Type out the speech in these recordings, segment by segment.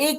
1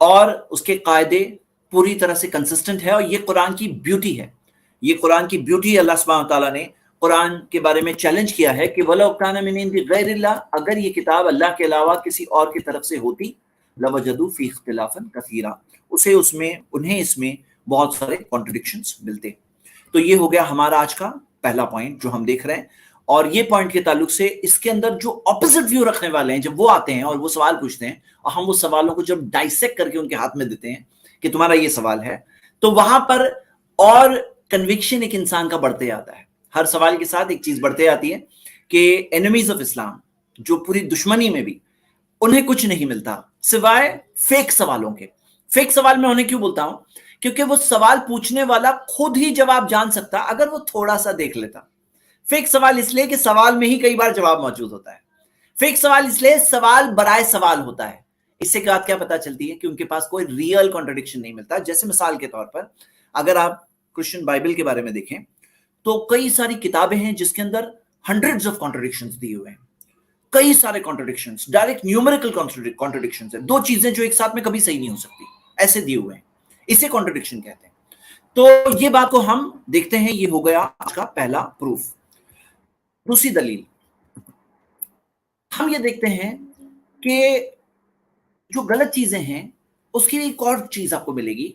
اور اس کے قاعدے پوری طرح سے کنسسٹنٹ ہے, اور یہ قرآن کی بیوٹی ہے. یہ قرآن کی بیوٹی اللہ سبحانہ تعالیٰ نے قرآن کے بارے میں چیلنج کیا ہے کہ وَلَوْ كَانَ مِنْ عِنْدِ غَيْرِ اللَّهِ, اگر یہ کتاب اللہ کے علاوہ کسی اور کی طرف سے ہوتی, لَوَجَدُوا فِيهِ اخْتِلَافًا كَثِيرًا, انہیں اس میں بہت سارے کانٹرڈکشنز ملتے. تو یہ ہو گیا ہمارا آج کا پہلا پوائنٹ جو ہم دیکھ رہے ہیں. اور یہ پوائنٹ کے تعلق سے اس کے اندر جو اپوزٹ ویو رکھنے والے ہیں, جب وہ آتے ہیں اور وہ سوال پوچھتے ہیں اور ہم وہ سوالوں کو جب ڈائسیکٹ کر کے ان کے ہاتھ میں دیتے ہیں کہ تمہارا یہ سوال ہے, تو وہاں پر اور کنوکشن ایک انسان کا بڑھتے آتا ہے. ہر سوال کے ساتھ ایک چیز بڑھتے آتی ہے کہ اینیمیز آف اسلام, جو پوری دشمنی میں بھی, انہیں کچھ نہیں ملتا سوائے فیک سوالوں کے. فیک سوال میں انہیں کیوں بولتا ہوں؟ کیونکہ وہ سوال پوچھنے والا خود ہی جواب جان سکتا اگر وہ تھوڑا سا دیکھ لیتا. فیک سوال اس لیے کہ سوال میں ہی کئی بار جواب موجود ہوتا ہے. فیک سوال اس لیے سوال برائے سوال ہوتا ہے. اس سے بات کیا پتہ چلتی ہے کہ ان کے پاس کوئی ریئل کانٹرڈکشن نہیں ملتا. جیسے مثال کے طور پر اگر آپ کرسچن بائبل کے بارے میں دیکھیں تو کئی ساری کتابیں ہیں جس کے اندر ہنڈریڈز آف کانٹرڈکشنز دیے ہوئے ہیں. کئی سارے کانٹرڈکشنز, ڈائریکٹ نیومیریکل کانٹرڈکشنز ہیں. دو چیزیں جو ایک ساتھ میں کبھی صحیح نہیں ہو سکتی, ایسے دیے ہوئے ہیں. اسے کانٹرڈکشن کہتے ہیں. تو یہ بات کو ہم دیکھتے ہیں. یہ ہو گیا آج کا پہلا پروف. دوسری دلیل ہم یہ دیکھتے ہیں کہ جو غلط چیزیں ہیں اس کی ایک اور چیز آپ کو ملے گی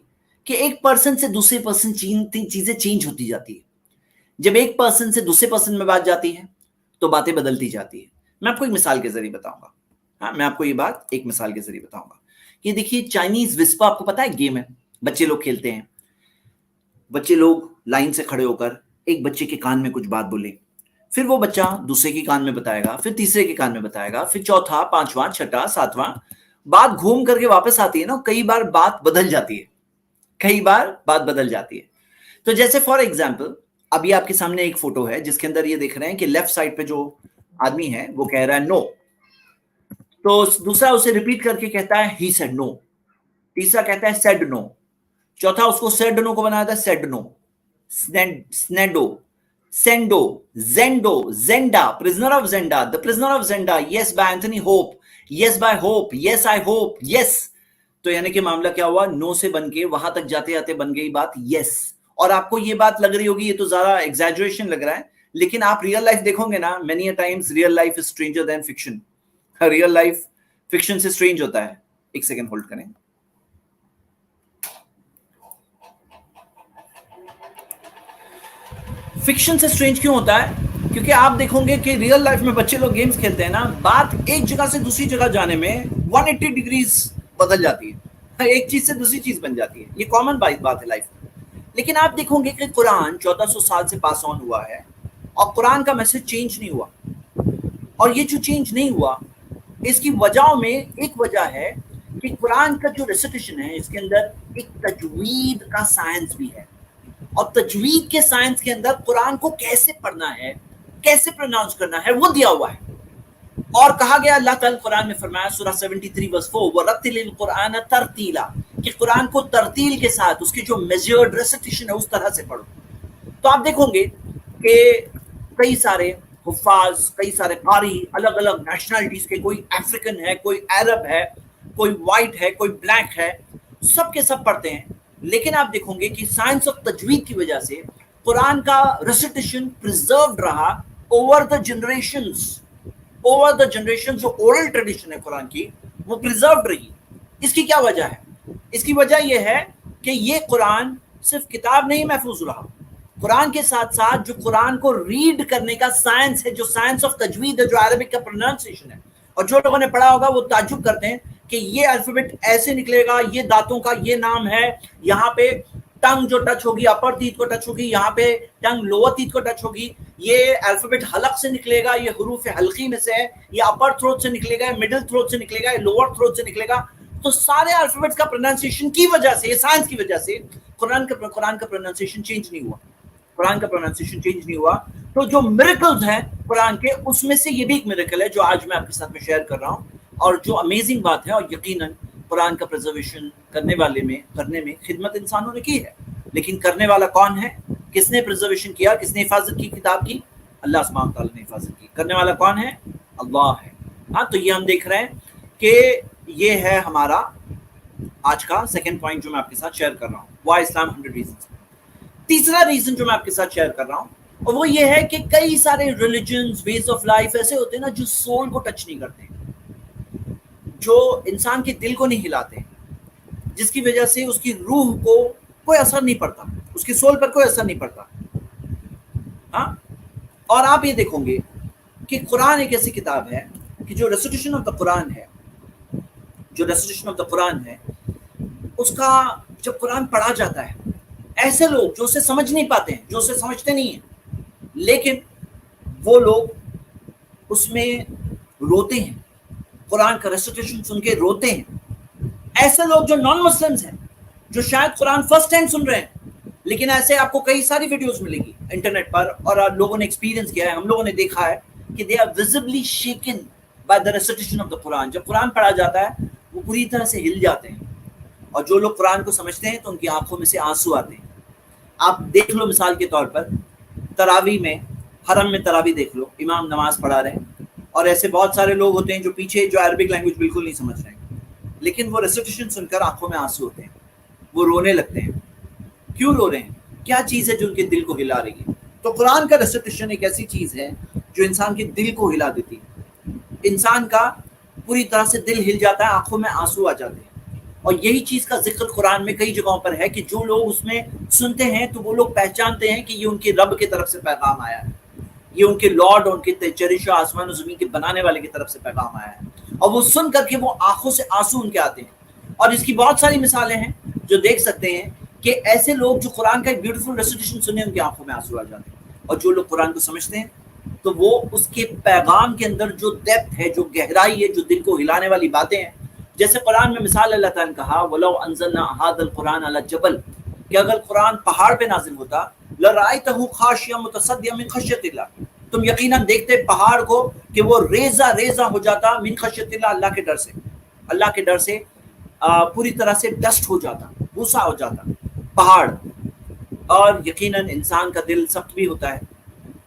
کہ ایک پرسن سے دوسرے پرسن چیزیں چینج ہوتی جاتی ہے. جب ایک پرسن سے دوسرے پرسن میں بات جاتی ہے تو باتیں بدلتی جاتی ہے. میں آپ کو ایک مثال کے ذریعے بتاؤں گا. میں آپ کو یہ بات ایک مثال کے ذریعے بتاؤں گا. یہ دیکھیے چائنیز وسپا, آپ کو پتا ہے گیم ہے, بچے لوگ کھیلتے ہیں. بچے لوگ لائن سے کھڑے ہو کر ایک بچے کے کان میں کچھ بات بولے, پھر وہ بچہ دوسرے کے کان میں بتائے گا, پھر تیسرے کے کان میں بتائے گا, پھر چوتھا, پانچواں, چھٹا, ساتواں, بات گھوم کر کے واپس آتی ہے نا. کئی بار بات بدل جاتی ہے, کئی بار بات بدل جاتی ہے. تو جیسے فار ایگزامپل ابھی آپ کے سامنے ایک فوٹو ہے جس کے اندر یہ دیکھ رہے ہیں کہ لیفٹ سائڈ پہ جو آدمی ہے وہ کہہ رہا ہے نو, تو دوسرا اسے ریپیٹ کر کے کہتا ہے ہی سیڈ نو, تیسرا کہتا ہے سیڈ نو, چوتھا اس کو سیڈ نو کو بنایا تھا سیڈ نو, سنیڈو, سینڈو, زینڈو, Zenda, prisoner of Zenda, the prisoner of Zenda, yes by Anthony Hope, yes by Hope, yes I hope, yes. تو یعنی کہ معاملہ کیا ہوا, نو سے بن کے وہاں تک جاتے جاتے بن گئی بات یس. اور آپ کو یہ بات لگ رہی ہوگی یہ تو زیادہ ایگزیجریشن لگ رہا ہے, لیکن آپ ریئل لائف دیکھو گے نا, many a times real life is stranger than fiction. Real life fiction سے اسٹرینج ہوتا ہے. ایک سیکنڈ ہولڈ کریں. فکشن سے اسٹرینج کیوں ہوتا ہے؟ کیونکہ آپ دیکھو گے کہ ریئل لائف میں بچے لوگ گیمز کھیلتے ہیں نا, بات ایک جگہ سے دوسری جگہ جانے میں 180 ڈگریز بدل جاتی ہے, ایک چیز سے دوسری چیز بن جاتی ہے. یہ کامن بات ہے لائف میں. لیکن آپ دیکھو گے کہ قرآن 1400 سال سے پاس آن ہوا ہے اور قرآن کا میسج چینج نہیں ہوا. اور یہ جو چینج نہیں ہوا اس کی وجہوں میں ایک وجہ ہے کہ قرآن کا جو ریسیٹیشن ہے اس کے اندر ایک تجوید کا سائنس بھی ہے, اور تجوید کے سائنس کے اندر قرآن کو کیسے پڑھنا ہے, کیسے پروناؤنس کرنا ہے وہ دیا ہوا ہے. اور کہا گیا اللہ تعالیٰ قرآن میں فرمایا سورہ 73 verse 4 وَرَتِّلِ الْقُرْآنَ تَرْتِيلًا, کہ قرآن کو ترتیل کے ساتھ اس کی جو میجرڈ ریسیٹیشن ہے اس طرح سے پڑھو. تو آپ دیکھو گے کہ کئی سارے حفاظ, کئی سارے قاری, الگ الگ نیشنلٹیز کے, کوئی افریقن ہے, کوئی عرب ہے, کوئی وائٹ ہے, کوئی بلیک ہے, سب کے سب پڑھتے ہیں. لیکن آپ دیکھو گے کہ سائنس آف تجوید کی وجہ سے قرآن کا ریسیٹیشن پرزروڈ رہا اوور دا جنریشنز. جو اورل ٹریڈیشن ہے قرآن کی وہ پرزروڈ رہی. اس کی کیا وجہ ہے؟ اس کی وجہ یہ ہے کہ یہ قرآن صرف کتاب نہیں محفوظ رہا, قرآن کے ساتھ ساتھ جو قرآن کو ریڈ کرنے کا سائنس ہے, جو سائنس آف تجوید ہے, جو عربک کا پروننسیشن ہے. اور جو لوگوں نے پڑھا ہوگا وہ تعجب کرتے ہیں کہ یہ الفابیٹ ایسے نکلے گا, یہ دانتوں کا یہ نام ہے, یہاں پہ ٹنگ جو ٹچ ہوگی اپر تیت کو ٹچ ہوگی, یہاں پہ ٹنگ لوور تیت کو ٹچ ہوگی, یہ الفابیٹ حلق سے نکلے گا, یہ حروف حلقی میں سے ہے, یہ اپر تھروٹ سے نکلے گا, مڈل تھروٹ سے نکلے گا, یہ لوور تھروٹ سے نکلے گا. تو سارے الفابیٹس کا پروننسیشن کی وجہ سے, یہ سائنس کی وجہ سے قرآن کا پروننسیشن چینج نہیں ہوا. قرآن کا پروننسیشن چینج نہیں ہوا. تو جو میریکلز ہیں قرآن کے, اس میں سے یہ بھی ایک میریکل ہے جو آج میں آپ کے ساتھ میں شیئر کر رہا ہوں, اور جو امیزنگ بات ہے. اور یقیناً قرآن کا پرزرویشن کرنے میں خدمت انسانوں نے کی ہے, لیکن کرنے والا کون ہے؟ کس نے پرزرویشن کیا, کس نے حفاظت کی کتاب کی؟ اللہ سبحانہ تعالیٰ نے حفاظت کی. کرنے والا کون ہے؟ اللہ ہے. ہاں, تو یہ ہم دیکھ رہے ہیں کہ یہ ہے ہمارا آج کا سیکنڈ پوائنٹ جو میں آپ کے ساتھ شیئر کر رہا ہوں، وائی اسلام 100 ریزنز۔ تیسرا ریزن جو میں آپ کے ساتھ شیئر کر رہا ہوں اور وہ یہ ہے کہ کئی سارے ریلیجنز، ویز آف لائف ایسے ہوتے ہیں نا جو سول کو ٹچ نہیں کرتے، جو انسان کے دل کو نہیں ہلاتے، جس کی وجہ سے اس کی روح کو کوئی اثر نہیں پڑتا، اس کی سول پر کوئی اثر نہیں پڑتا۔ ہاں، اور آپ یہ دیکھو گے کہ قرآن ایک ایسی کتاب ہے کہ جو ریسیٹیشن آف دا قرآن ہے، جو ریسیٹیشن آف دا قرآن ہے، اس کا جب قرآن پڑھا جاتا ہے، ایسے لوگ جو اسے سمجھ نہیں پاتے ہیں، جو اسے سمجھتے نہیں ہیں، لیکن وہ لوگ اس میں روتے ہیں، قرآن کا ریسیٹیشن سن کے روتے ہیں۔ ایسے لوگ جو نان مسلمز ہیں، جو شاید قرآن فرسٹ ٹائم سن رہے ہیں، لیکن ایسے آپ کو کئی ساری ویڈیوز ملے گی انٹرنیٹ پر، اور لوگوں نے ایکسپیرینس کیا ہے، ہم لوگوں نے دیکھا ہے کہ they are visibly shaken by the recitation of the Quran. جب قرآن پڑھا جاتا ہے وہ پوری طرح سے ہل جاتے ہیں، اور جو لوگ قرآن کو سمجھتے ہیں تو ان کی آنکھوں میں سے آنسو آتے ہیں۔ آپ دیکھ لو مثال کے طور پر تراویح میں، حرم میں تراویح دیکھ لو، امام نماز پڑھا رہے ہیں اور ایسے بہت سارے لوگ ہوتے ہیں جو پیچھے، جو عربک لینگویج بالکل نہیں سمجھ رہے ہیں، لیکن وہ ریسیٹیشن سن کر آنکھوں میں آنسو ہوتے ہیں، وہ رونے لگتے ہیں۔ کیوں رو رہے ہیں؟ کیا چیز ہے جو ان کے دل کو ہلا رہی ہے؟ تو قرآن کا ریسیٹیشن ایک ایسی چیز ہے جو انسان کے دل کو ہلا دیتی ہے، انسان کا پوری طرح سے دل ہل جاتا ہے، آنکھوں میں آنسو آ جاتے ہیں۔ اور یہی چیز کا ذکر قرآن میں کئی جگہوں پر ہے کہ جو لوگ اس میں سنتے ہیں تو وہ لوگ پہچانتے ہیں کہ یہ ان کے رب کی طرف سے پیغام آیا ہے، یہ ان کے لارڈ، ان کے چریش آسمان و زمین کے بنانے والے کی طرف سے پیغام آیا ہے، اور وہ سن کر کے وہ آنکھوں سے آنسو ان کے آتے ہیں۔ اور اس کی بہت ساری مثالیں ہیں جو دیکھ سکتے ہیں کہ ایسے لوگ جو قرآن کا ایک بیوٹیفل ریسیٹیشن سنے، ان کی آنکھوں میں آنسو آ جاتے ہیں۔ اور جو لوگ قرآن کو سمجھتے ہیں تو وہ اس کے پیغام کے اندر جو ڈیپتھ ہے، جو گہرائی ہے، جو دل کو ہلانے والی باتیں ہیں، جیسے قرآن میں مثال اللہ تعالیٰ نے کہا وَلَوْ أَنزَلْنَا هَذَا الْقُرْآنَ عَلَى جَبَلٍ، کہ اگر قرآن پہاڑ پہ نازل ہوتا لَرَأَيْتَهُ خَاشِعًا مُتَصَدِّعًا مِنْ خَشْيَةِ اللَّهِ، تم یقیناً دیکھتے پہاڑ کو کہ وہ ریزہ ریزہ ہو جاتا من خشیت اللہ، اللہ کے ڈر سے، اللہ کے ڈر سے پوری طرح سے ڈسٹ ہو جاتا، بھوسا ہو جاتا پہاڑ۔ اور یقیناً انسان کا دل سخت بھی ہوتا ہے،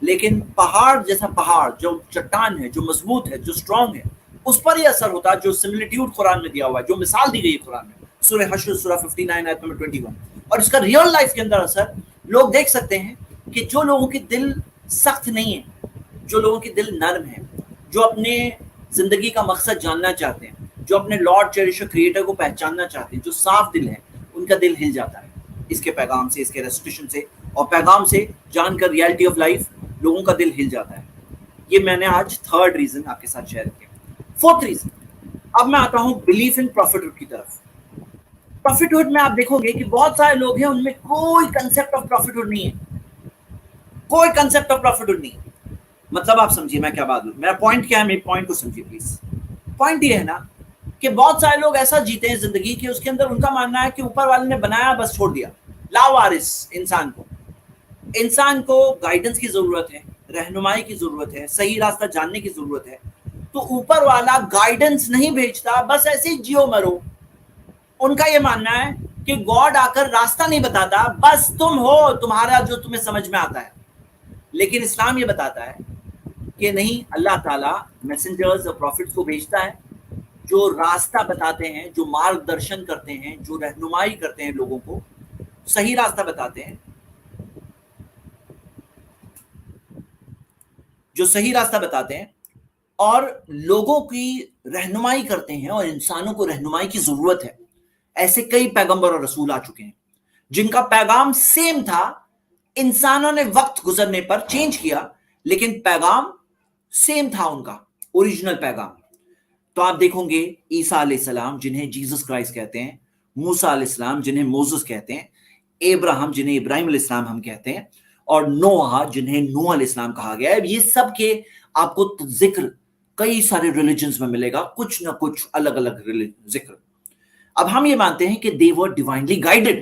لیکن پہاڑ جیسا پہاڑ جو چٹان ہے، جو مضبوط ہے، جو اسٹرانگ ہے، اس پر یہ اثر ہوتا ہے جو سملیٹیوڈ قرآن میں دیا ہوا ہے، جو مثال دی گئی ہے قرآن میں، سورہ حشر سورہ 59 آیت نمبر 21۔ اور اس کا ریئل لائف کے اندر اثر لوگ دیکھ سکتے ہیں کہ جو لوگوں کے دل سخت نہیں ہیں، جو لوگوں کے دل نرم ہیں، جو اپنے زندگی کا مقصد جاننا چاہتے ہیں، جو اپنے لارڈ چیریشر کریٹر کو پہچاننا چاہتے ہیں، جو صاف دل ہیں، ان کا دل ہل جاتا ہے اس کے پیغام سے، اس کے ریسیٹیشن سے، اور پیغام سے جان کر ریالٹی آف لائف لوگوں کا دل ہل جاتا ہے۔ یہ میں نے آج تھرڈ ریزن آپ کے ساتھ شیئر کیا۔ فورتھ ریزن، اب میں آتا ہوں بلیف ان پروفٹہڈ کی طرف۔ پروفٹہڈ میں آپ دیکھو گے کہ بہت سارے لوگ ہیں ان میں کوئی کنسیپٹ آف پروفٹہڈ نہیں ہے، کوئی کنسیپٹ آف پروفٹہڈ نہیں ہے۔ مطلب آپ سمجھیے میں کیا بات ہوں، میرا پوائنٹ کیا ہے، میرے پوائنٹ کو سمجھیے پلیز۔ پوائنٹ یہ ہے نا کہ بہت سارے لوگ ایسا جیتے ہیں زندگی کہ اس کے اندر ان کا ماننا ہے کہ اوپر والے نے بنایا بس چھوڑ دیا، لاوارث انسان کو گائیڈنس کی ضرورت ہے، رہنمائی کی ضرورت ہے، صحیح راستہ جاننے کی ضرورت ہے۔ تو اوپر والا گائیڈنس نہیں بھیجتا، بس ایسے ہی جیو مرو۔ ان کا یہ ماننا ہے کہ گاڈ آ کر راستہ نہیں بتاتا، بس تم ہو، تمہارا جو تمہیں سمجھ میں آتا ہے۔ لیکن اسلام یہ بتاتا ہے کہ نہیں، اللہ تعالیٰ میسنجرز اور پروفٹس کو بھیجتا ہے جو راستہ بتاتے ہیں، جو مارگ درشن کرتے ہیں، جو رہنمائی کرتے ہیں، لوگوں کو صحیح راستہ بتاتے ہیں، جو صحیح راستہ بتاتے ہیں اور لوگوں کی رہنمائی کرتے ہیں، اور انسانوں کو رہنمائی کی ضرورت ہے۔ ایسے کئی پیغمبر اور رسول آ چکے ہیں جن کا پیغام سیم تھا، انسانوں نے وقت گزرنے پر چینج کیا، لیکن پیغام سیم تھا، ان کا اوریجنل پیغام۔ تو آپ دیکھو گے عیسیٰ علیہ السلام جنہیں جیسس کرائسٹ کہتے ہیں، موسیٰ علیہ السلام جنہیں موزس کہتے ہیں، ابراہیم جنہیں ابراہیم علیہ السلام ہم کہتے ہیں، اور نوح جنہیں نوح علیہ السلام کہا گیا ہے۔ یہ سب کے آپ کو ذکر کئی سارے ریلیجنز میں ملے گا، کچھ نہ کچھ الگ الگ ذکر۔ اب ہم یہ مانتے ہیں کہ they were divinely guided،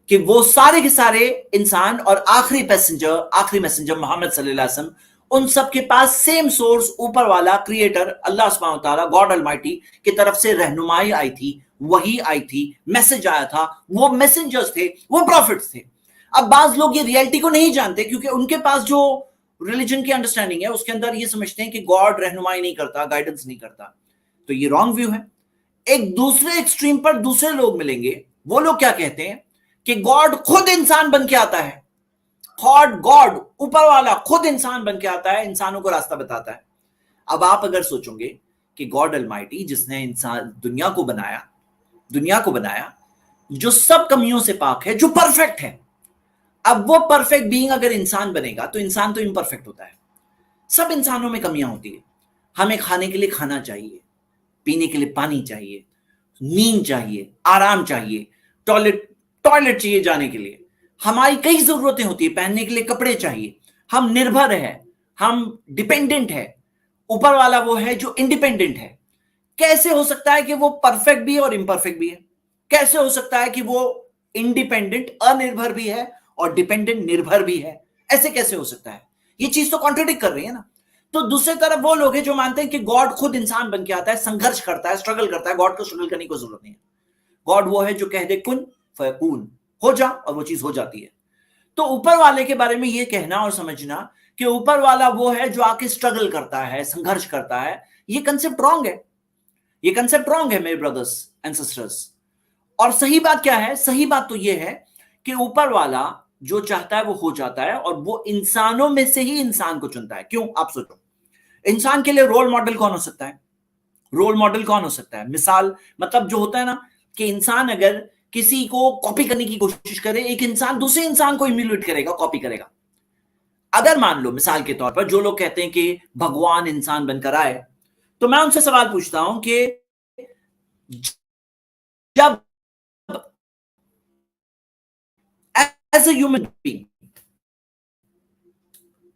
کہ وہ سارے کے سارے انسان اور آخری میسنجر محمد صلی اللہ علیہ وسلم، ان سب کے پاس سیم سورس، اوپر والا کریٹر اللہ سبحانہ وتعالیٰ گاڈ المائٹی کی طرف سے رہنمائی آئی تھی، وحی آئی تھی، میسج آیا تھا، وہ میسنجرز تھے، وہ پروفٹس تھے۔ اب بعض لوگ یہ ریئلٹی کو نہیں جانتے کیونکہ ان کے پاس جو ریلیجن کی انڈرسٹینڈنگ ہے اس کے اندر یہ سمجھتے ہیں کہ گاڈ رہنمائی نہیں کرتا، گائیڈنس نہیں کرتا۔ تو یہ رانگ ویو ہے۔ ایک دوسرے ایکسٹریم پر دوسرے لوگ ملیں گے, وہ لوگ کیا کہتے ہیں کہ گاڈ خود انسان بن کے آتا ہے, گاڈ اوپر والا خود انسان بن کے آتا ہے, انسانوں کو راستہ بتاتا ہے. اب آپ اگر سوچیں گے کہ گاڈ المائٹی جس نے انسان دنیا کو بنایا جو سب کمیوں سے پاک ہے, جو پرفیکٹ ہے, اب وہ پرفیکٹ بینگ اگر انسان بنے گا تو انسان تو امپرفیکٹ ہوتا ہے. سب انسانوں میں کمیاں ہوتی ہیں. ہمیں کھانے کے لیے کھانا چاہیے, پینے کے لیے پانی چاہیے, نیند چاہیے, آرام چاہیے, ٹوائلٹ چاہیے جانے کے لیے, ہماری کئی ضرورتیں ہوتی ہیں, پہننے کے لیے کپڑے چاہیے. ہم نربھر ہے, ہم ڈیپینڈنٹ ہے. اوپر والا وہ ہے جو انڈیپینڈنٹ ہے. کیسے ہو سکتا ہے کہ وہ پرفیکٹ بھی ہے اور امپرفیکٹ بھی ہے؟ کیسے ہو سکتا ہے کہ وہ انڈیپینڈنٹ انربھر بھی ہے اور ڈیپینڈنٹ نربھر بھی ہے؟ ایسے کیسے ہو سکتا ہے؟ یہ چیز تو کانٹرڈکٹ کر رہی ہے نا. تو دوسری طرف وہ لوگ ہیں جو مانتے ہیں کہ گاڈ خود انسان بن کے آتا ہے, سنگھرش کرتا ہے, اسٹرگل کرتا ہے. گاڈ کو اسٹرگل کرنے کی کوئی ضرورت نہیں ہے. گاڈ وہ ہے جو کہہ دے کن فیکون, ہو جا, اور وہ چیز ہو جاتی ہے. تو اوپر والے کے بارے میں یہ کہنا اور سمجھنا کہ اوپر والا وہ ہے جو آ کے اسٹرگل کرتا ہے, سنگھرش کرتا ہے, یہ کنسپٹ رانگ ہے. یہ کنسپٹ رانگ ہے میرے بردرز اینڈ سسٹرز. اور صحیح بات کیا ہے؟ صحیح بات تو یہ ہے کہ اوپر والا جو چاہتا ہے وہ ہو جاتا ہے, اور وہ انسانوں میں سے ہی انسان کو چنتا ہے. کیوں؟ آپ سوچو, انسان کے لیے رول ماڈل کون ہو سکتا ہے؟ رول ماڈل کون ہو سکتا ہے؟ مثال, مطلب جو ہوتا ہے نا کہ انسان اگر کسی کو کاپی کرنے کی کوشش کرے, ایک انسان دوسرے انسان کو ایمیولیٹ کرے گا, کاپی کرے گا. اگر مان لو مثال کے طور پر جو لوگ کہتے ہیں کہ بھگوان انسان بن کر آئے, تو میں ان سے سوال پوچھتا ہوں کہ جب ایز اے ہیومن بینگ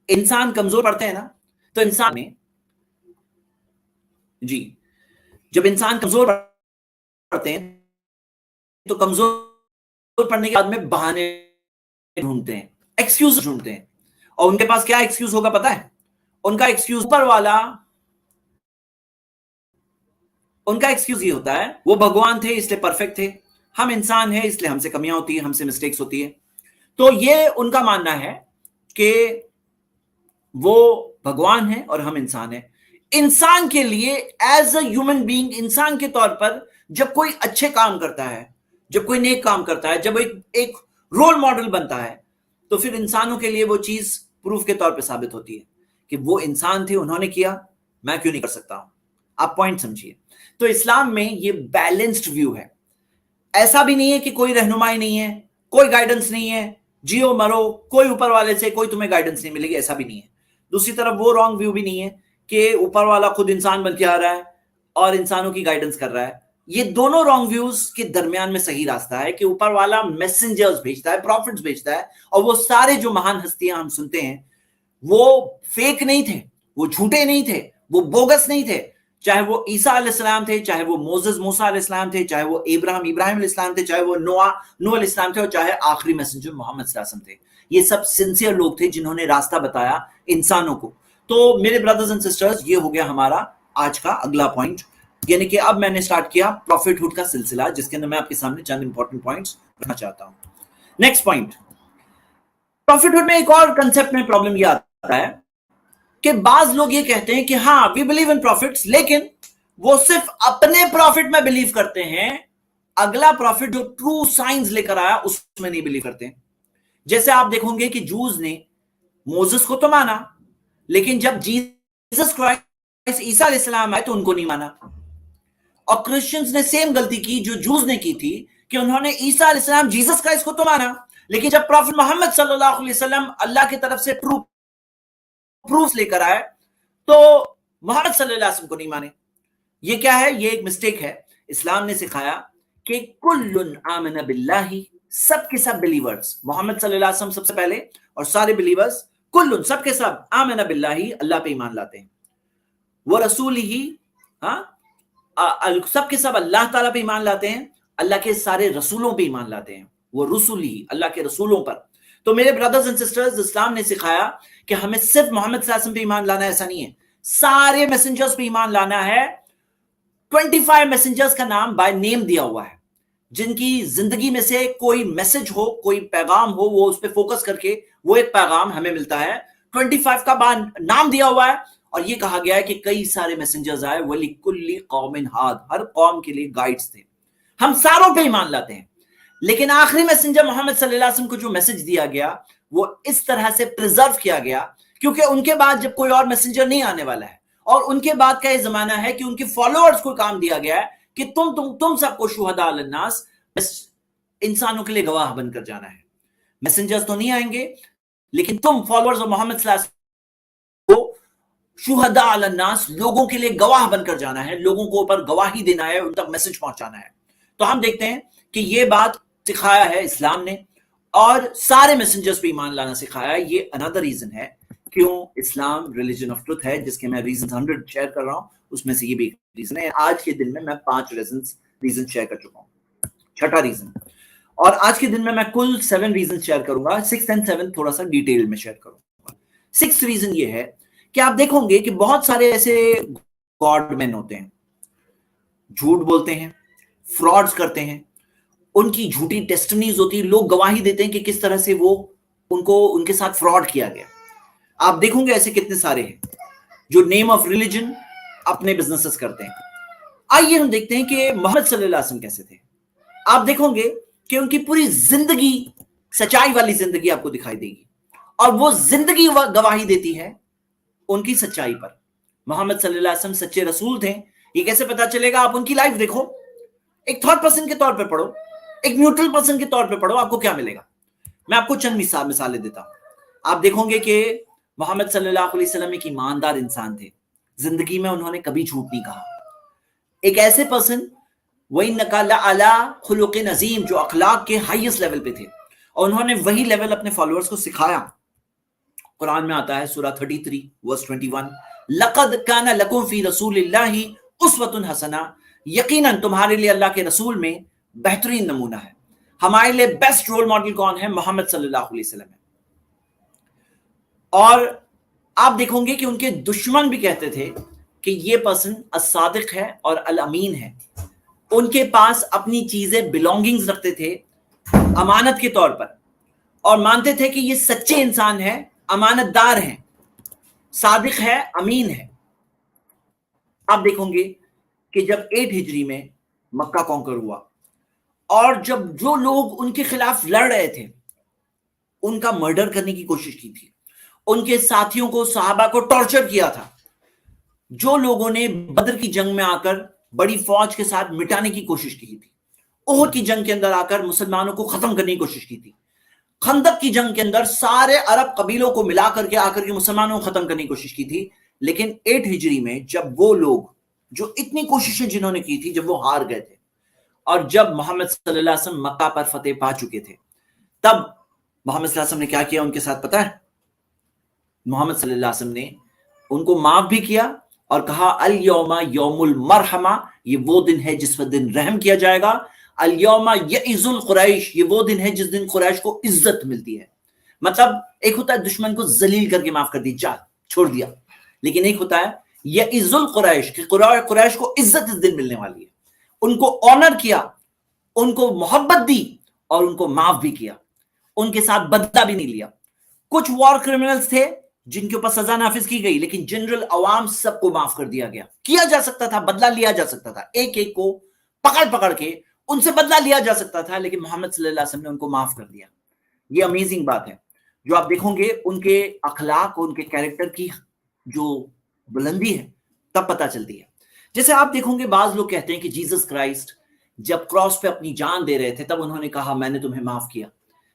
انسان کمزور پڑتے ہیں نا, تو انسان میں جب انسان کمزور پڑتے ہیں تو کمزور پڑنے کے بعد میں بہانے ڈھونڈتے ہیں, ایکسکیوز ڈھونڈتے ہیں. اور ان کے پاس کیا ایکسکیوز ہوگا پتا ہے؟ ان کا ایکسکیوز اوپر والا, ان کا ایکسکیوز یہ ہوتا ہے وہ بھگوان تھے اس لیے پرفیکٹ تھے, ہم انسان ہیں اس لیے ہم سے کمیاں ہوتی ہیں, ہم سے مسٹیکس ہوتی ہے. تو یہ ان کا ماننا ہے کہ وہ بھگوان ہیں اور ہم انسان ہیں. انسان کے لیے ایز اے ہیومن بینگ, انسان کے طور پر جب کوئی اچھے کام کرتا ہے, جب کوئی نیک کام کرتا ہے, جب ایک رول ماڈل بنتا ہے, تو پھر انسانوں کے لیے وہ چیز پروف کے طور پہ ثابت ہوتی ہے کہ وہ انسان تھے, انہوں نے کیا, میں کیوں نہیں کر سکتا ہوں. آپ پوائنٹ سمجھیے. تو اسلام میں یہ بیلنسڈ ویو ہے. ایسا بھی نہیں ہے کہ کوئی رہنمائی نہیں ہے, کوئی گائیڈنس نہیں ہے, جیو مرو, کوئی اوپر والے سے کوئی تمہیں گائیڈنس نہیں ملے گی, ایسا بھی نہیں ہے. دوسری طرف وہ رانگ ویو بھی نہیں ہے کہ اوپر والا خود انسان بن کے آ رہا ہے اور انسانوں کی گائیڈنس کر رہا ہے. یہ دونوں رانگ ویوز کے درمیان میں صحیح راستہ ہے کہ اوپر والا میسنجرز بھیجتا ہے, پروفٹس بھیجتا ہے, اور وہ سارے جو مہان ہستیاں ہم سنتے ہیں وہ فیک نہیں تھے, وہ جھوٹے نہیں تھے, وہ بوگس نہیں تھے. چاہے وہ عیسیٰ علیہ السلام تھے, چاہے وہ موسیٰ علیہ السلام تھے, چاہے وہ ابراہیم علیہ السلام تھے, چاہے وہ نوح علیہ السلام تھے, اور چاہے آخری میسنجر محمد صلی اللہ علیہ وسلم تھے. یہ سب سنسیئر لوگ تھے جنہوں نے راستہ بتایا انسانوں کو. تو میرے برادرز اینڈ سسٹرز, یہ ہو گیا ہمارا آج کا اگلا پوائنٹ. یعنی کہ اب میں نے سٹارٹ کیا پروفٹ ہوڈ کا سلسلہ, جس کے اندر میں آپ کے سامنے چند امپورٹنٹ پوائنٹس رکھنا چاہتا ہوں. نیکسٹ پوائنٹ, پروفٹ ہوڈ میں ایک اور کنسپٹ میں پرابلم یہ آتا ہے کہ بعض لوگ یہ کہتے ہیں کہ ہاں وی بلیو ان پروفٹس, لیکن وہ صرف اپنے پروفٹ میں بلیو کرتے ہیں, اگلا پروفٹ جو ٹرو سائنس لے کر آیا اس میں نہیں بلیو کرتے. جیسے آپ دیکھیں گے کہ جوز نے موسیٰ کو تو مانا, لیکن جب جیسس کرائسٹ عیسیٰ علیہ السلام آئے تو ان کو نہیں مانا. اور کرسچنز نے سیم غلطی کی جو جوز نے کی تھی کہ انہوں نے عیسیٰ علیہ السلام جیسس کرائسٹ کو تو مانا, لیکن جب پروفٹ محمد صلی اللہ علیہ وسلم اللہ کی طرف سے پروف لے کر آئے تو محمد صلی اللہ علیہ وسلم کو نہیں مانے. یہ کیا ہے؟ یہ ایک مسٹیک ہے. اسلام نے سکھایا کہ کل آمن باللہ, سب کے سب بلیورز, محمد صلی اللہ علیہ وسلم سب سے پہلے, اور سارے بلیورز کل سب کے سب آمن باللہ, اللہ پہ ایمان لاتے ہیں, وہ رسول ہی, سب کے سب اللہ تعالیٰ پہ ایمان لاتے ہیں, اللہ کے سارے رسولوں پہ ایمان لاتے ہیں, وہ رسول ہی, اللہ کے رسولوں پر. تو میرے برادرز اینڈ سسٹرز, اسلام نے سکھایا کہ ہمیں صرف محمد صلی اللہ علیہ وسلم پہ ایمان لانا, ایسا نہیں ہے, سارے میسنجرز پہ ایمان لانا ہے. 25 میسنجرز کا نام بائی نیم دیا ہوا ہے, جن کی زندگی میں سے کوئی میسج ہو, کوئی پیغام ہو, وہ اس پہ فوکس کر کے وہ ایک پیغام ہمیں ملتا ہے. 25 کا نام دیا ہوا ہے, اور یہ کہا گیا ہے کہ کئی سارے میسنجرز آئے وَلِكُلِّ قَوْمٍ ہاد، ہر قوم کے لیے گائیڈز تھے، ہم ساروں پہ ایمان لاتے ہیں، لیکن آخری میسنجر محمد صلی اللہ علیہ وسلم کو جو میسج دیا گیا وہ اس طرح سے پریزرو کیا گیا، کیونکہ ان کے بعد جب کوئی اور میسنجر نہیں آنے والا ہے، اور ان کے بعد کا یہ زمانہ ہے کہ ان کے فالوورز کو کام دیا گیا ہے کہ تم سب کو شہداء علی الناس، انسانوں کے لیے گواہ بن کر جانا ہے، میسنجرز تو نہیں آئیں گے لیکن تم فالوورز اور محمد صلی اللہ علیہ وسلم کو شہداء علی الناس، لوگوں کے لیے گواہ بن کر جانا ہے، لوگوں کو اوپر گواہی دینا ہے، ان تک میسج پہنچانا ہے۔ تو ہم دیکھتے ہیں کہ یہ بات سکھایا ہے اسلام نے، اور سارے میسنجرز پہ ایمان لانا سکھایا ہے۔ یہ another ریزن ہے کیوں اسلام ریلیجن آف ٹروتھ ہے، جس کے میں ریزن 100 شیئر کر رہا ہوں، اس میں سے یہ بھی ایک ریزن ہے۔ آج کے دن میں 5 ریزن شیئر کر چکا ہوں، چھٹا ریزن، اور آج کے دن میں کل 7 ریزن شیئر کروں گا، 6 اور 7 تھوڑا سا ڈیٹیل میں شیئر کروں گا۔ 6 ریزن یہ ہے کہ آپ دیکھو گے کہ بہت سارے ایسے گاڈ مین ہوتے ہیں، جھوٹ بولتے ہیں، فراڈز کرتے ہیں، ان کی جھوٹی ٹیسٹمنیز ہوتی ہیں، لوگ گواہی دیتے ہیں کہ کس طرح سے وہ ان کے ساتھ فراڈ کیا گیا۔ آپ دیکھو گے ایسے کتنے سارے ہیں جو نیم آف ریلیجن اپنے بزنسز کرتے ہیں۔ آئیے ہم دیکھتے ہیں کہ محمد صلی اللہ علیہ وسلم کیسے تھے۔ آپ دیکھو گے کہ ان کی پوری زندگی سچائی والی زندگی آپ کو دکھائی دے گی، اور وہ زندگی گواہی دیتی ہے ان کی سچائی پر۔ محمد صلی اللہ علیہ وسلم سچے رسول تھے، یہ کیسے پتا چلے گا؟ آپ ان کی لائف دیکھو، ایک تھرڈ پرسن کے طور پہ پڑھو، ایک نیوٹرل پرسن کے طور پہ پڑھو، آپ کو کیا ملے گا؟ میں آپ کو چند مثالیں دیتا ہوں۔ آپ دیکھو گے کہ محمد صلی اللہ علیہ وسلم ایک ایماندار انسان تھے، زندگی میں انہوں نے کبھی جھوٹ نہیں کہا۔ ایک ایسے پرسن وَإِنَّكَ لَعَلَىٰ خُلُقٍ عَظِيمٍ جو اخلاق کے ہائیسٹ لیول پہ تھے، اور انہوں نے وہی لیول اپنے فالوورز کو سکھایا۔ قرآن میں آتا ہے سورہ 33 ورس 21، لَقَدْ كَانَ لَكُمْ فِي رَسُولِ اللَّهِ أُسْوَةٌ حَسَنَةٌ، یقیناً تمہارے لیے اللہ کے رسول میں بہترین نمونہ ہے۔ ہمارے لیے بیسٹ رول ماڈل کون ہے؟ محمد صلی اللہ علیہ وسلم ہے۔ اور آپ دیکھو گے کہ ان کے دشمن بھی کہتے تھے کہ یہ پرسن الصادق ہے اور الامین ہے۔ ان کے پاس اپنی چیزیں بلونگنگز رکھتے تھے امانت کے طور پر، اور مانتے تھے کہ یہ سچے انسان ہے، امانت دار ہیں، صادق ہے، امین ہے۔ آپ دیکھو گے کہ جب 8 ہجری میں مکہ کانکر ہوا، اور جب جو لوگ ان کے خلاف لڑ رہے تھے ان کا مرڈر کرنے کی کوشش کی تھی، ان کے ساتھیوں کو، صحابہ کو ٹارچر کیا تھا، جو لوگوں نے بدر کی جنگ میں آ کر بڑی فوج کے ساتھ مٹانے کی کوشش کی تھی، احد کی جنگ کے اندر آ کر مسلمانوں کو ختم کرنے کی کوشش کی تھی، خندق کی جنگ کے اندر سارے عرب قبیلوں کو ملا کر کے آ کر کے مسلمانوں کو ختم کرنے کی کوشش کی تھی، لیکن 8 ہجری میں جب وہ لوگ جو اتنی کوششیں جنہوں نے کی تھی، جب وہ ہار گئے تھے، اور جب محمد صلی اللہ علیہ وسلم مکہ پر فتح پا چکے تھے، تب محمد صلی اللہ علیہ وسلم نے کیا کیا ان کے ساتھ پتہ ہے؟ محمد صلی اللہ علیہ وسلم نے ان کو معاف بھی کیا اور کہا الیوم یوم المرحمہ، یہ وہ دن ہے جس پر دن رحم کیا جائے گا، الیوم یعز القریش، یہ وہ دن ہے جس دن قریش کو عزت ملتی ہے۔ مطلب ایک ہوتا ہے دشمن کو ذلیل کر کے معاف کر دی، جا چھوڑ دیا، لیکن ایک ہوتا ہے یعز القریش کہ قریش کو عزت اس دن ملنے والی ہے، ان کو آنر کیا، ان کو محبت دی اور ان کو معاف بھی کیا، ان کے ساتھ بدلہ بھی نہیں لیا۔ کچھ وار کرمنلز تھے جن کے اوپر سزا نافذ کی گئی، لیکن جنرل عوام سب کو معاف کر دیا گیا۔ کیا جا سکتا تھا، بدلہ لیا جا سکتا تھا، ایک ایک کو پکڑ کے ان سے بدلہ لیا جا سکتا تھا، لیکن محمد صلی اللہ علیہ وسلم نے ان کو معاف کر دیا۔ یہ امیزنگ بات ہے جو آپ دیکھو گے ان کے اخلاق اور ان کے کیریکٹر کی جو بلندی ہے تب پتہ چلتی ہے۔ جیسے آپ دیکھو گے بعض لوگ کہتے ہیں کہ جیسس کرائسٹ جب کراس پہ اپنی جان دے رہے تھے تب انہوں نے کہا میں نے تمہیں معاف کیا۔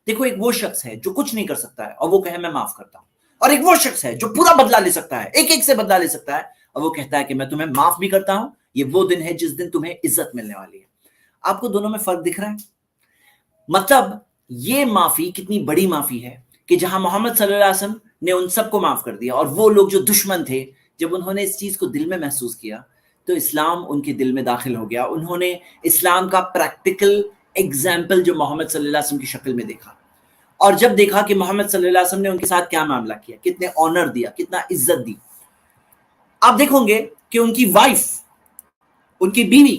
دیکھو ایک وہ شخص ہے جو کچھ نہیں کر سکتا ہے اور وہ کہے میں معاف کرتا ہوں، اور ایک وہ شخص ہے جو پورا بدلہ لے سکتا ہے، ایک ایک سے بدلہ لے سکتا ہے، اور وہ کہتا ہے کہ میں تمہیں معاف بھی کرتا ہوں، یہ وہ دن ہے جس دن تمہیں عزت ملنے والی ہے۔ آپ کو دونوں میں فرق دکھ رہا ہے؟ مطلب یہ معافی کتنی بڑی معافی ہے کہ جہاں محمد صلی اللہ علیہ وسلم نے ان سب کو معاف کر دیا، اور وہ لوگ جو دشمن تھے جب انہوں نے اس چیز کو دل میں محسوس کیا تو اسلام ان کے دل میں داخل ہو گیا۔ انہوں نے اسلام کا پریکٹیکل ایگزامپل جو محمد صلی اللہ علیہ وسلم کی شکل میں دیکھا، اور جب دیکھا کہ محمد صلی اللہ علیہ وسلم نے ان کے ساتھ کیا معاملہ کیا، کتنے آنر دیا، کتنا عزت دی۔ آپ دیکھو گے کہ ان کی وائف، ان کی بیوی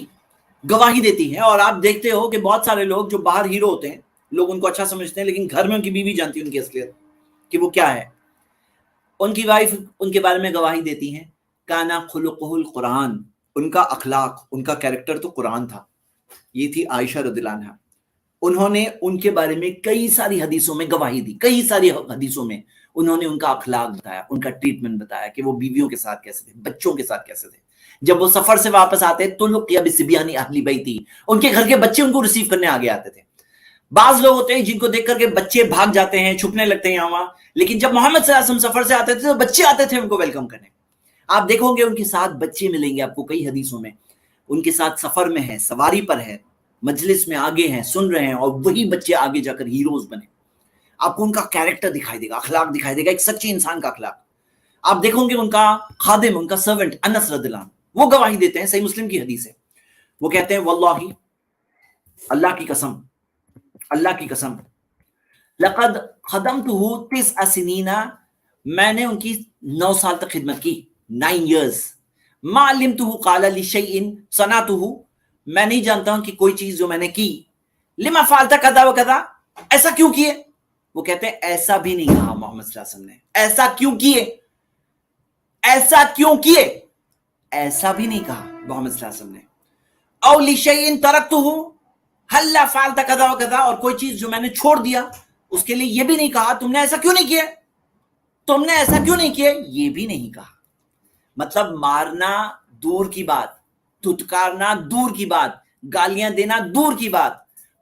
گواہی دیتی ہے، اور آپ دیکھتے ہو کہ بہت سارے لوگ جو باہر ہیرو ہوتے ہیں لوگ ان کو اچھا سمجھتے ہیں، لیکن گھر میں ان کی بیوی جانتی ہے ان کی اصلیت کہ وہ کیا ہے۔ ان کی وائف ان کے بارے میں گواہی دیتی ہیں کانا خلقہ القرآن، ان کا اخلاق، ان کا کیریکٹر تو قرآن تھا. یہ تھی عائشہ رضی اللہ عنہا. انہوں نے ان کے بارے میں کئی ساری حدیثوں میں گواہی دی، کئی ساری حدیثوں میں انہوں نے ان کا اخلاق بتایا، ان کا ٹریٹمنٹ بتایا کہ وہ بیویوں کے ساتھ کیسے تھے، بچوں کے ساتھ کیسے تھے. جب وہ سفر سے واپس آتے تو لقیا بصبیان اہل بیتی، ان کے گھر کے بچے ان کو ریسیو کرنے آگے آتے تھے. بعض لوگ ہوتے ہیں جن کو دیکھ کر کے بچے بھاگ جاتے ہیں، چھپنے لگتے ہیں یہاں وہاں، لیکن جب محمد صلی اللہ علیہ وسلم سفر سے آتے تھے تو بچے آتے تھے ان کو ویلکم کرنے. آپ دیکھو گے ان کے ساتھ بچے ملیں گے آپ کو کئی حدیثوں میں، ان کے ساتھ سفر میں ہے، سواری پر ہے، مجلس میں آگے ہیں، سن رہے ہیں، اور وہی بچے آگے جا کر ہیروز بنے. آپ کو ان کا کیریکٹر دکھائی دے گا، اخلاق دکھائی دے گا، ایک سچے انسان کا اخلاق. آپ دیکھو گے ان کا خادم، ان کا سرونٹ انس رضی اللہ عنہ، وہ گواہی دیتے ہیں، صحیح مسلم کی حدیث ہے. وہ کہتے ہیں واللہ، اللہ کی قسم، اللہ کی قسم، لقد خدمتہ 9 سنین، میں نے ان کی 9 سال تک خدمت کی، 9 years. ما علمتہ قال لشیء صنعتہ، میں نہیں جانتا ہوں کہ کوئی چیز جو میں نے کی، لما فعلت کذا وکذا، ایسا کیوں کیے. وہ کہتے ہیں ایسا بھی نہیں کہا محمد صلی اللہ علیہ وسلم نے، ایسا کیوں کیے، ایسا کیوں کیے، ایسا بھی نہیں کہا محمد صلی اللہ علیہ وسلم نے. او لشیء ترکتہ ہلا فعلت کذا وکذا، اور کوئی چیز جو میں نے چھوڑ دیا اس کے لیے یہ بھی نہیں کہا تم نے ایسا کیوں نہیں کیا، تم نے ایسا کیوں نہیں کیا، یہ بھی نہیں کہا. مطلب مارنا دور کی بات، دھتکارنا دور کی بات، گالیاں دینا دور کی بات،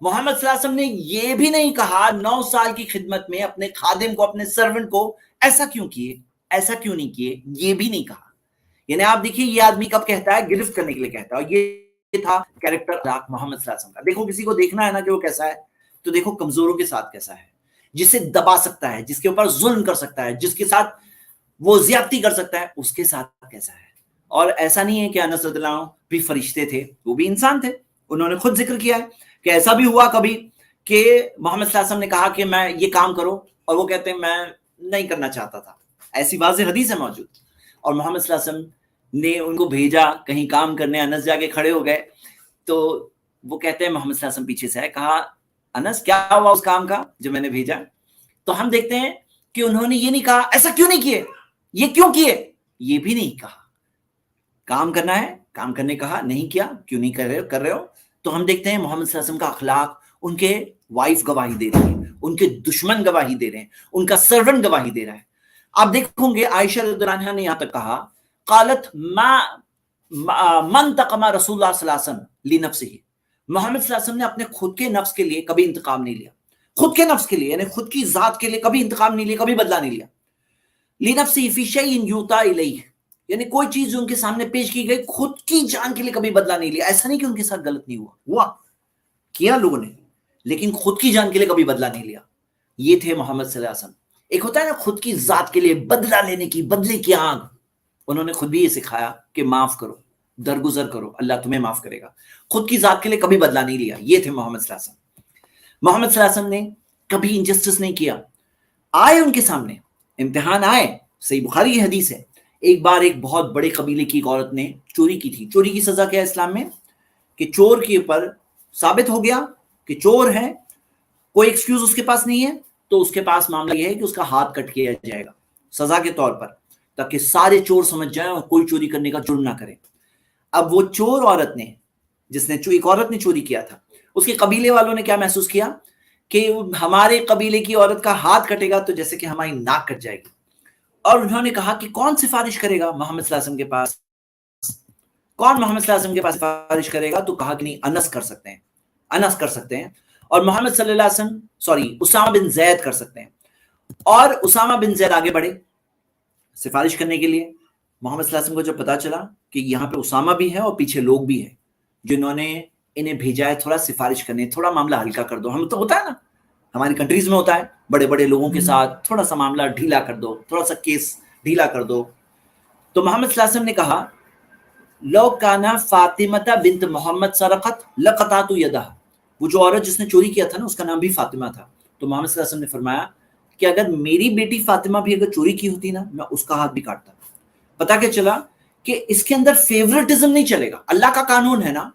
محمد صلی اللہ علیہ وسلم نے یہ بھی نہیں کہا 9 سال کی خدمت میں اپنے خادم کو، اپنے سرونٹ کو ایسا کیوں کیے، ایسا کیوں نہیں کیے، یہ بھی نہیں کہا. یعنی آپ دیکھیے یہ آدمی کب کہتا ہے، گرفت کرنے کے لیے کہتا ہے. اور یہ تھا کیریکٹر محمد صلی اللہ علیہ وسلم کا. دیکھو کسی کو دیکھنا ہے نا کہ وہ کیسا ہے، تو دیکھو کمزوروں کے ساتھ کیسا ہے، جسے دبا سکتا ہے، جس کے اوپر ظلم کر سکتا ہے، جس کے ساتھ وہ زیادتی کر سکتا ہے، اس کے ساتھ کیسا ہے. اور ایسا نہیں ہے کہ انس رضی اللہ عنہ بھی فرشتے تھے، وہ بھی انسان تھے. انہوں نے خود ذکر کیا ہے کہ ایسا بھی ہوا کبھی کہ محمد صلی اللہ علیہ وسلم نے کہا کہ میں یہ کام کرو، اور وہ کہتے ہیں میں نہیں کرنا چاہتا تھا. ایسی واضح حدیث ہے موجود. اور محمد صلی اللہ علیہ وسلم نے ان کو بھیجا کہیں کام کرنے، انس جا کے کھڑے ہو گئے، تو وہ کہتے ہیں محمد صلی اللہ علیہ وسلم پیچھے سے آئے، کہا انس کیا ہوا اس کام کا جو میں نے بھیجا. تو ہم دیکھتے ہیں کہ انہوں نے یہ نہیں کہا ایسا کیوں نہیں کیے، یہ کیوں کیے، یہ بھی نہیں کہا. کام کرنا ہے، کام کرنے کہا، نہیں کیا، کیوں نہیں کر رہے ہو. تو ہم دیکھتے ہیں محمد صلی اللہ علیہ وسلم کا اخلاق، ان کے وائف گواہی دے رہی ہے، ان کے دشمن گواہی دے رہے ہیں، ان کا سرونٹ گواہی دے رہا ہے. آپ دیکھوں گے عائشہ رضی اللہ عنہا نے یہاں تک کہا قالت من تقم رسول اللہ صلی اللہ علیہ وسلم لنفسہ، محمد صلی اللہ علیہ وسلم نے اپنے خود کے نفس کے لیے کبھی انتقام نہیں لیا، خود کے نفس کے لیے یعنی خود کی ذات کے لیے کبھی انتقام نہیں لیا، کبھی بدلہ نہیں لیا. لنفسہ فی شیء یوطا الیہ، یعنی کوئی چیز جو ان کے سامنے پیش کی گئی خود کی جان کے لیے کبھی بدلہ نہیں لیا. ایسا نہیں کہ ان کے ساتھ غلط نہیں ہوا کیا لوگوں نے، لیکن خود کی جان کے لیے کبھی بدلہ نہیں لیا. یہ تھے محمد صلی اللہ علیہ وسلم. ایک ہوتا ہے نا خود کی ذات کے لیے بدلہ لینے کی، بدلے کی آگ، انہوں نے خود بھی یہ سکھایا کہ معاف کرو، درگزر کرو، اللہ تمہیں معاف کرے گا. خود کی ذات کے لیے کبھی بدلہ نہیں لیا. یہ تھے محمد صلی اللہ علیہ وسلم. محمد صلی اللہ علیہ وسلم نے کبھی انجسٹس نہیں کیا. آئے ان کے سامنے امتحان آئے، صحیح بخاری کی حدیث ہے. ایک بار ایک بہت بڑے قبیلے کی ایک عورت نے چوری کی تھی. چوری کی سزا کیا ہے اسلام میں، کہ چور کے اوپر ثابت ہو گیا کہ چور ہے، کوئی ایکسکیوز اس کے پاس نہیں ہے، تو اس کے پاس معاملہ یہ ہے کہ اس کا ہاتھ کٹ کیا جائے گا سزا کے طور پر، تاکہ سارے چور سمجھ جائیں اور کوئی چوری کرنے کا جرم نہ کرے. اب وہ چور عورت نے، جس نے ایک عورت نے چوری کیا تھا، اس کے قبیلے والوں نے کیا محسوس کیا کہ ہمارے قبیلے کی عورت کا ہاتھ کٹے گا تو جیسے کہ ہماری ناک کٹ جائے گی. اور انہوں نے کہا کہ کون سفارش کرے گا محمد صلی اللہ علیہ وسلم کے پاس، کون محمد صلی اللہ علیہ وسلم کے پاس سفارش کرے گا. تو کہا کہ نہیں، انس کر سکتے ہیں، انس کر سکتے ہیں. اور محمد صلی اللہ علیہ وسلم اسامہ بن زید کر سکتے ہیں. اور اسامہ بن زید آگے بڑھے سفارش کرنے کے لیے. محمد صلی اللہ علیہ وسلم کو جب پتا چلا کہ یہاں پہ اسامہ بھی ہے اور پیچھے لوگ بھی ہیں جنہوں نے انہیں بھیجا ہے تھوڑا سفارش کرنے، تھوڑا معاملہ ہلکا کر دو. ہم تو ہوتا ہے نا، ہماری کنٹریز میں ہوتا ہے، بڑے بڑے لوگوں کے ساتھ تھوڑا سا معاملہ ڈھیلا کر دو، تھوڑا سا کیس ڈھیلا کر دو. تو محمد صلی اللہ علیہ وسلم نے کہا لو کانا فاطمہ بنت محمد سرقت لقطعت یدہا، وہ جو عورت جس نے چوری کیا تھا نا اس کا نام بھی فاطمہ تھا. تو محمد صلی اللہ علیہ وسلم نے فرمایا کہ اگر میری بیٹی فاطمہ بھی اگر چوری کی ہوتی نا، میں اس کا ہاتھ بھی کاٹتا. پتا کیا چلا کہ اس کے اندر فیورٹزم نہیں چلے گا. اللہ کا قانون ہے نا،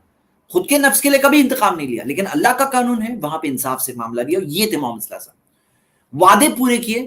خود کے نفس کے لیے کبھی انتقام نہیں لیا، لیکن اللہ کا قانون ہے، وہاں پہ انصاف سے معاملہ لیا. یہ تھے محمد صلی اللہ علیہ وسلم. وعدے پورے کیے،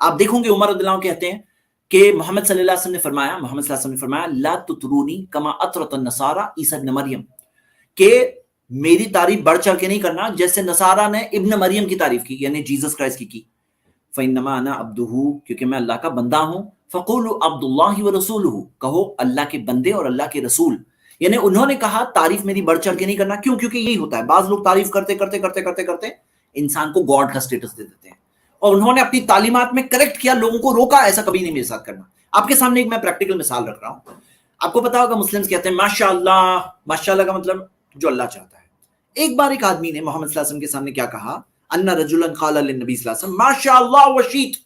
آپ دیکھو گے عمر رضی اللہ عنہ کہتے ہیں کہ محمد صلی اللہ علیہ وسلم نے فرمایا لا تطرونی کما اطرت النصارى عیسی ابن مریم، کہ میری تعریف بڑھ چڑھ کے نہیں کرنا جیسے نصارہ نے ابن مریم کی تعریف کی، یعنی جیسس کرائسٹ کی. فَإِنَّمَا أَنَا عَبْدُهُ، کیونکہ میں اللہ کا بندہ ہوں. فَقُولُوا عَبْدُ اللَّهِ وَرَسُولُهُ، کہو اللہ کے بندے اور اللہ کے رسول. یعنی انہوں نے کہا تعریف میری بڑھ چڑھ کے نہیں کرنا. کیوں؟ کیونکہ یہی ہوتا ہے، بعض لوگ تعریف کرتے کرتے کرتے کرتے کرتے انسان کو گاڈ کا سٹیٹس دے دیتے ہیں، اور انہوں نے اپنی تعلیمات میں کریکٹ کیا، لوگوں کو روکا ایسا کبھی نہیں میرے ساتھ کرنا. آپ کے سامنے ایک میں پریکٹیکل مثال رکھ رہا ہوں. آپ کو پتا ہوگا مسلمز کہتے ہیں ماشاء اللہ کا مطلب جو اللہ چاہتا ہے. ایک بار ایک آدمی نے محمد صلی اللہ علیہ وسلم کے سامنے کیا کہا، ان رجلا قال للنبی صلی اللہ علیہ وسلم ماشاء اللہ وشیت.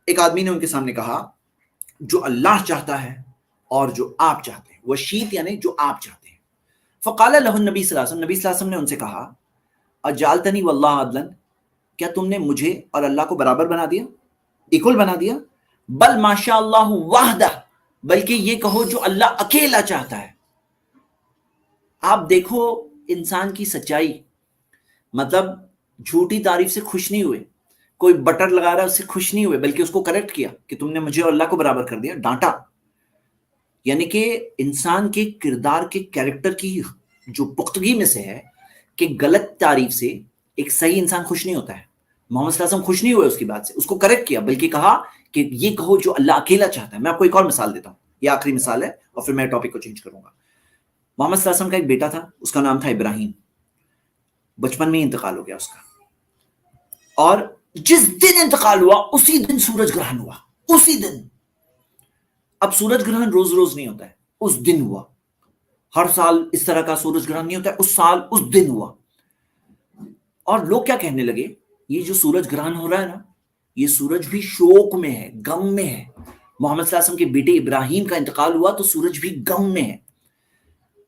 ایک آدمی نے ان کے سامنے کہا جو اللہ چاہتا ہے اور جو آپ چاہتے ہیں، وشیت یعنی جو آپ چاہتے ہیں. فقال له النبی صلی اللہ علیہ وسلم، نبی صلی اللہ علیہ وسلم نے ان سے کہا اجعلتنی واللہ عدلا، کیا تم نے مجھے اور اللہ کو برابر بنا دیا، ایکول بنا دیا؟ بل ماشاء اللہ وحدہ، بلکہ یہ کہو جو اللہ اکیلا چاہتا ہے. آپ دیکھو انسان کی سچائی، مطلب جھوٹی تعریف سے خوش نہیں ہوئے، کوئی بٹر لگا رہا ہے اس سے خوش نہیں ہوئے، بلکہ اس کو کریکٹ کیا کہ تم نے مجھے اور اللہ کو برابر کر دیا، ڈانٹا. یعنی کہ انسان کے کردار کے کیریکٹر کی جو پختگی میں سے ہے کہ غلط تعریف سے ایک صحیح انسان خوش نہیں ہوتا ہے. محمد صلی اللہ علیہ وسلم خوش نہیں ہوئے اس کی بات سے، اس کو کریکٹ کیا، بلکہ کہا کہ یہ کہو جو اللہ اکیلا چاہتا ہے. میں آپ کو ایک اور مثال دیتا ہوں، یہ آخری مثال ہے اور پھر میں ٹاپک کو چینج کروں گا. محمد صلی اللہ علیہ وسلم کا ایک بیٹا تھا، اس کا نام تھا ابراہیم. بچپن میں ہی انتقال ہو گیا اس کا، اور جس دن انتقال ہوا اسی دن سورج گرہن ہوا، اسی دن. اب سورج گرہن روز روز نہیں ہوتا ہے، اس دن ہوا. ہر سال اس طرح کا سورج گرہن نہیں ہوتا ہے، اس سال اس دن ہوا. اور لوگ کیا کہنے لگے، یہ جو سورج گرہن ہو رہا ہے نا، یہ سورج بھی شوق میں ہے، غم میں ہے. محمد صلی اللہ علیہ وسلم کے بیٹے ابراہیم کا انتقال ہوا تو سورج بھی غم میں ہے.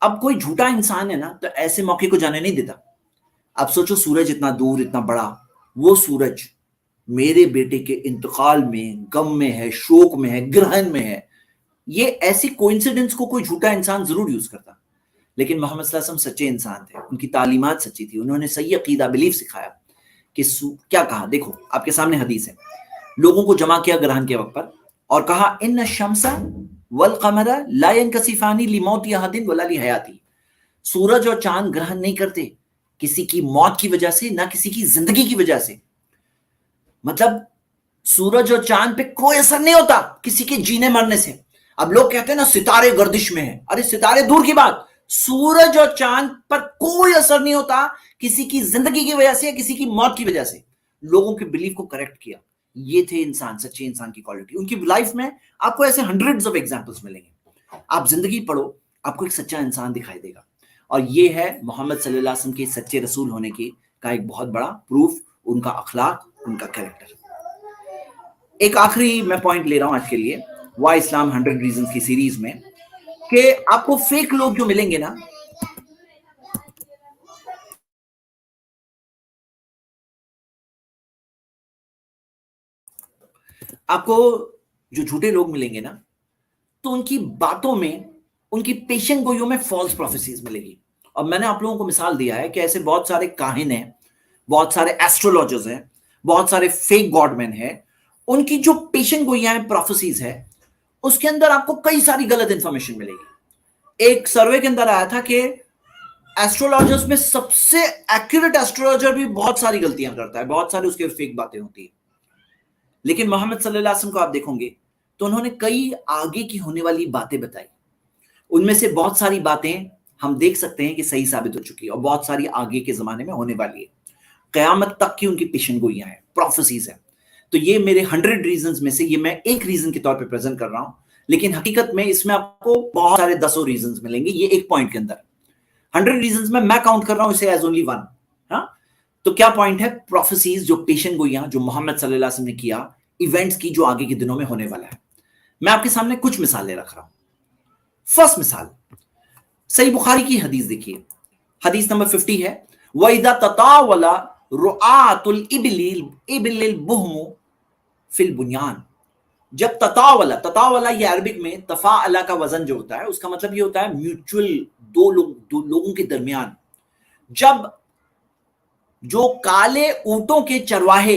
اب کوئی جھوٹا انسان ہے نا تو ایسے موقع کو جانے نہیں دیتا. اب سوچو سورج اتنا دور اتنا بڑا، وہ سورج میرے بیٹے کے انتقال میں غم میں ہے، شوق میں ہے، گرہن میں ہے. یہ ایسی کوئنسیڈنس کو کوئی جھوٹا انسان ضرور یوز کرتا. لیکن محمد صلی اللہ علیہ وسلم سچے انسان تھے، ان کی تعلیمات سچی تھی، انہوں نے صحیح عقیدہ بلیف سکھایا کہ کیا کہا. دیکھو آپ کے سامنے حدیث ہے، لوگوں کو جمع کیا گرہن کے وقت پر اور کہا ان الشمس والقمر لا ينكسفان لموت احد ولا لحیاتی. سورج اور چاند گرہن نہیں کرتے کسی کی موت کی وجہ سے، نہ کسی کی زندگی کی وجہ سے. مطلب سورج اور چاند پہ کوئی اثر نہیں ہوتا کسی کے جینے مرنے سے. اب لوگ کہتے ہیں نا ستارے گردش میں ہیں، ارے ستارے دور کی بات، سورج اور چاند پر کوئی اثر نہیں ہوتا کسی کی زندگی کی وجہ سے یا کسی کی موت کی وجہ سے. لوگوں کے بلیف کو کریکٹ کیا. یہ تھے انسان، سچے انسان کی کوالٹی. ان کی لائف میں آپ کو ایسے ہنڈریڈز آف ایگزامپلس ملیں گے. آپ زندگی پڑھو، آپ کو ایک سچا انسان دکھائی دے گا. اور یہ ہے محمد صلی اللہ علیہ وسلم کے سچے رسول ہونے کی کا ایک بہت بڑا پروف، ان کا اخلاق، ان کا کریکٹر. ایک آخری میں پوائنٹ لے رہا ہوں آج کے لیے وائی اسلام 100 ریزنز کی سیریز میں، کہ آپ کو فیک لوگ جو ملیں گے نا، آپ کو جو جھوٹے لوگ ملیں گے نا، تو ان کی باتوں میں، ان کی پیشن گوئیوں میں فالس پروفیسیز ملے گی. اور میں نے آپ لوگوں کو مثال دیا ہے کہ ایسے بہت سارے کاہن ہیں، بہت سارے ایسٹرولوجرز ہیں، بہت سارے فیک گاڈ مین ہیں. ان کی جو پیشن گوئیاں ہیں، پروفیسیز ہے، اس کے اندر آپ کو کئی ساری غلط انفارمیشن ملے گی. ایک سروے کے اندر آیا تھا کہ ایسٹرولوجرز میں سب سے ایکوریٹ ایسٹرولوجر بھی بہت ساری غلطیاں کرتا ہے، بہت ساری اس کے فیک باتیں ہوتی ہیں. لیکن محمد صلی اللہ علیہ وسلم کو آپ دیکھو گے تو انہوں نے کئی آگے کی ہونے والی باتیں بتائی. ان میں سے بہت ساری باتیں ہم دیکھ سکتے ہیں کہ صحیح ثابت ہو چکی ہے، اور بہت ساری آگے کے زمانے میں ہونے والی ہے. قیامت تک کی ان کی پیشن گوئیاں ہیں، پروفیسیز ہیں. تو یہ میرے 100 ریزنز میں سے یہ میں ایک ریزن کے طور پہ پریزنٹ کر رہا ہوں، لیکن حقیقت میں اس میں آپ کو بہت سارے دسوں ریزنز ملیں گے یہ ایک پوائنٹ کے اندر. 100 ریزنز میں کاؤنٹ کر رہا ہوں اسے ایز اونلی ون. ہاں، تو کیا پوائنٹ ہے؟ پروفیسیز، جو پیشن گوئیاں جو محمد صلی اللہ علیہ وسلم نے کیا، ایونٹس کی جو آگے کے دنوں میں ہونے والا ہے. میں آپ کے سامنے کچھ مثالیں رکھ رہا ہوں. فرسٹ مثال، صحیح بخاری کی حدیث دیکھیے، حدیث نمبر 50 ہے، وَإِذَا تَطَاوَلَ رُعَاةُ الْإِبِلِ الْبُهْمُ فِي الْبُنْيَانِ. جب تطاولا یہ عربک میں تفاعلہ کا وزن جو ہوتا ہے، اس کا مطلب یہ ہوتا ہے میوچل، دو لوگوں کے درمیان. جب جو کالے اونٹوں کے چرواہے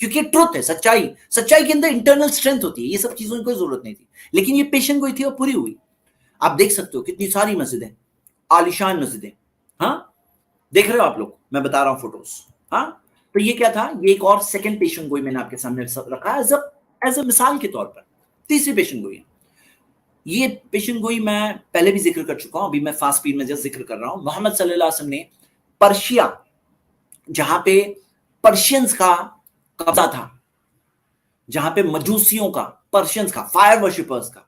کیونکہ ٹروتھ ہے, سچائی کے اندر انٹرنل اسٹرینتھ ہوتی ہے. یہ سب چیزوں کی کوئی ضرورت نہیں تھی, لیکن یہ پیشن گوئی تھی اور پوری ہوئی. آپ دیکھ سکتے ہو کتنی ساری مسجدیں, عالیشان مسجدیں. ہاں دیکھ رہے ہو آپ لوگ, میں بتا رہا ہوں فوٹوز. ہاں تو یہ کیا تھا, یہ ایک اور سیکنڈ پیشن گوئی میں نے آپ کے سامنے رکھا ایز اے مثال کے طور پر. تیسری پیشن گوئی ہے. یہ پیشن گوئی میں پہلے بھی ذکر کر چکا ہوں, ابھی میں فاسٹ اسپیڈ میں جس ذکر کر رہا ہوں. محمد صلی اللہ علیہ وسلم نے پرشیا, جہاں پہ پرشینز کا قبضہ تھا, جہاں پہ مجوسیوں کا, پرشینز کا, فائر ورشپرز کا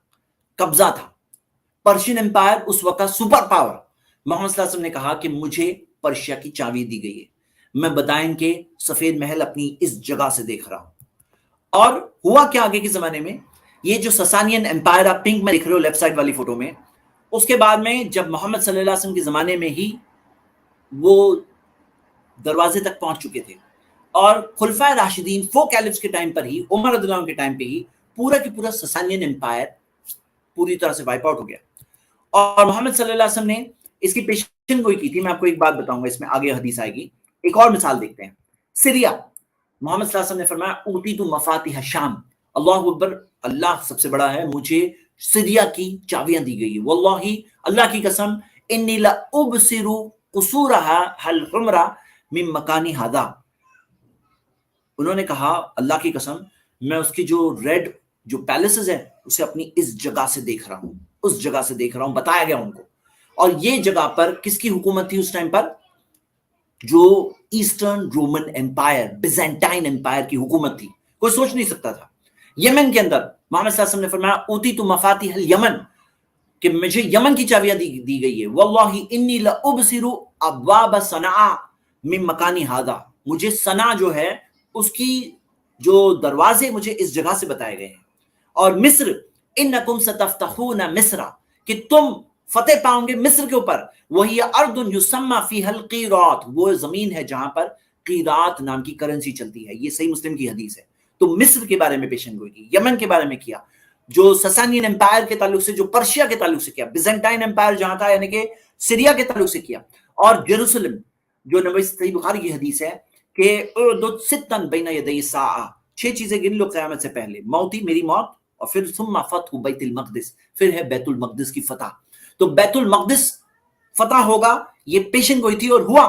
قبضہ تھا, پرشین امپائر اس وقت سپر پاور. محمد صلی اللہ علیہ وسلم نے کہا کہ مجھے پرشیا کی چابی دی گئی ہے, میں بدائن کے سفید محل اپنی اس جگہ سے دیکھ رہا ہوں. اور ہوا کیا آگے کے زمانے میں, یہ جو سسانین امپائر آپ پنک میں دیکھ رہے ہو لیفٹ سائڈ والی فوٹو میں, اس کے بعد میں جب محمد صلی اللہ علیہ وسلم کے زمانے میں ہی وہ دروازے تک پہنچ چکے تھے, اور خلفائے راشدین 4 کیلفز کے ٹائم پر ہی, عمر رضی اللہ عنہ کے ٹائم پہ ہی پورا کی پورا سسانین امپائر پوری طرح سے وائپ آؤٹ ہو گیا. اور محمد صلی اللہ علیہ وسلم نے اس کی پیشن گوئی کی تھی. میں آپ کو ایک بات بتاؤں گا, اس میں آگے حدیث آئے گی. ایک اور مثال دیکھتے ہیں, سیریا. محمد صلی اللہ علیہ وسلم نے فرمایا اوتیت مفاتیح شام, اللہ اکبر, اللہ سب سے بڑا ہے, مجھے سیریا کی چابیاں دی گئی. واللہ, اللہ کی قسم, انی لابصر قصورها الحمرا من مکانی ھذا. انہوں نے کہا اللہ کی قسم, میں اس کی جو ریڈ جو پیلسز ہیں اسے اپنی اس جگہ سے دیکھ رہا ہوں, اس جگہ سے دیکھ رہا ہوں. بتایا گیا ان کو. اور یہ جگہ پر کس کی حکومت تھی اس ٹائم پر؟ جو Eastern Roman Empire, Byzantine Empire کی حکومت تھی. کوئی سوچ نہیں سکتا تھا. یمن کے اندر محمد صلی اللہ علیہ وسلم نے فرمایا اوتیت مفاتیح الیمن, کہ مجھے یمن کی چابیاں دی گئی ہے. واللہ انی لابصر ابواب صنعاء من مکانی ھذا, مجھے صنعاء جو ہے اس کی جو دروازے مجھے اس جگہ سے بتائے گئے ہیں. اور مصر, انکم ستفتحون مصر, کہ تم فتح پاؤں گے مصر کے اوپر. وہی ارض یسمى فیہا القیرات, وہ زمین ہے جہاں پر قیرات نام کی کرنسی چلتی ہے. یہ صحیح مسلم کی حدیث ہے. تو مصر کے بارے میں پیشن گوئی کی, یمن کے بارے میں کیا, جو سسانین امپائر کے تعلق سے, جو پرشیا کے تعلق سے کیا, بیزنٹائن امپائر جہاں تھا یعنی کہ سیریا کے تعلق سے کیا, اور جیروسلم جو نبی صحیح بخاری کی حدیث ہے کہ اعدد ستا بین یدی الساعہ, 6 چیزیں گن لو قیامت سے پہلے, موتی, میری موت, اور پھر ثم فتح بیت المقدس, پھر ہے بیت المقدس کی فتح. تو بیت المقدس فتح ہوگا, یہ پیشن گوئی تھی, اور ہوا.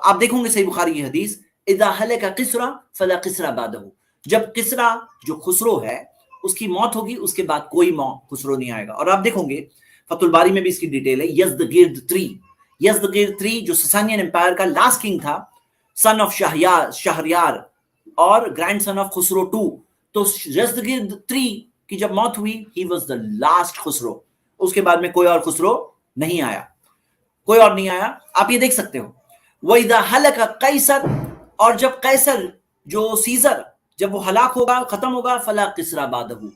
آپ دیکھوں گے صحیح بخاری کی حدیث, اذا ہلک کسری فلا کسری بعدہ, جب کسری جو خسرو ہے اس کی موت ہوگی, اس کے بعد کوئی خسرو نہیں آئے گا. اور آپ دیکھوں گے فتح الباری میں بھی اس کی ڈیٹیل ہے. یزدگرد 3 جو سسانین امپائر کا لاسٹ کنگ تھا, سن آف شہریار اور گرینڈ سن آف خسرو 2. تو یزدگرد 3 کی جب موت ہوئی, he was the last Khusrau. اس کے بعد میں کوئی اور خسرو نہیں آیا, کوئی اور نہیں آیا. آپ یہ دیکھ سکتے ہو. وَإِذَا هَلَكَ قَيْصَرٌ, اور جب قیصر جو سیزر جب وہ ہلاک ہوگا, ختم ہوگا, فَلَا قِسْرَ بَعْدَهُ,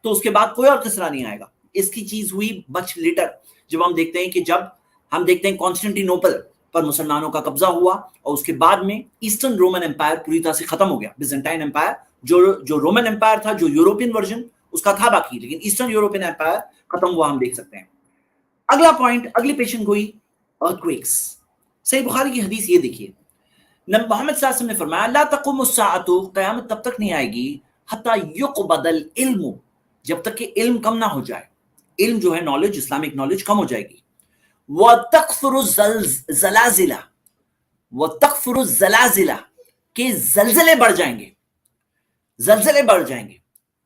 تو اس کے بعد کوئی اور قصرہ نہیں آئے گا. اس کی چیز ہوئی مچ لیٹر, جب ہم دیکھتے ہیں کہ جب ہم دیکھتے ہیں کانسٹنٹی نوپل پر مسلمانوں کا قبضہ ہوا, اور اس کے بعد میں ایسٹرن رومن امپائر پوری طرح سے ختم ہو گیا. بیزنٹائن امپائر جو رومن امپائر تھا, جو یوروپین ورژن اس کا تھا باقی, لیکن ایسٹرن یوروپین امپائر ختم ہوا, ہم دیکھ سکتے ہیں. اگلا پوائنٹ, اگلی پیشن گوئی, ارتھکویکس. صحیح بخاری کی حدیث یہ دیکھیے, محمد صلی اللہ علیہ وسلم نے فرمایا لا تقوم الساعۃ, قیامت تب تک نہیں آئے گی, حتی یقبض العلم, جب تک کہ علم کم نہ ہو جائے. علم جو ہے نالج, اسلامک نالج کم ہو جائے گی. وَتَكْثُرُ الزَّلَازِلَ, وَتَكْثُرُ الزَّلَازِلَ, کہ زلزلے بڑھ جائیں گے, زلزلے بڑھ جائیں گے,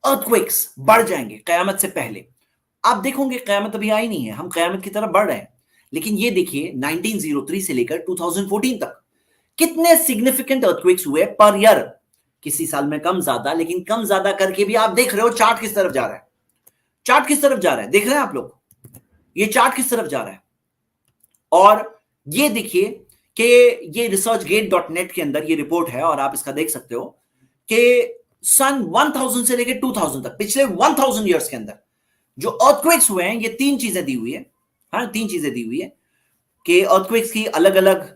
ارتھکویکس بڑھ جائیں گے قیامت سے پہلے. آپ دیکھوں گے قیامت ابھی آئی نہیں ہے, ہم قیامت کی طرف بڑھ رہے ہیں, لیکن یہ دیکھیے 1903 سے لے کر 2014 تک کتنے سگنیفیکنٹ ارتھکویکس ہوئے پر ایئر. کسی سال میں کم زیادہ, لیکن کم زیادہ کر کے بھی آپ دیکھ رہے ہو چارٹ کس طرف جا رہا ہے, چارٹ کس طرف جا رہا ہے, دیکھ رہے ہیں آپ لوگ, یہ چارٹ کس طرف جا رہا ہے. اور یہ دیکھیے کہ یہ ریسرچ گیٹ ڈاٹ نیٹ کے اندر یہ رپورٹ ہے, اور آپ اس کا دیکھ سکتے ہو کہ سن 1000 سے لے کے 2000 تک, پچھلے 1000 ایئرس کے اندر جو ارتھکویکس ہوئے ہیں, یہ 3 چیزیں دی ہوئی ہے. ہاں 3 چیزیں دی ہوئی ہے کہ ارتھکویکس کی الگ الگ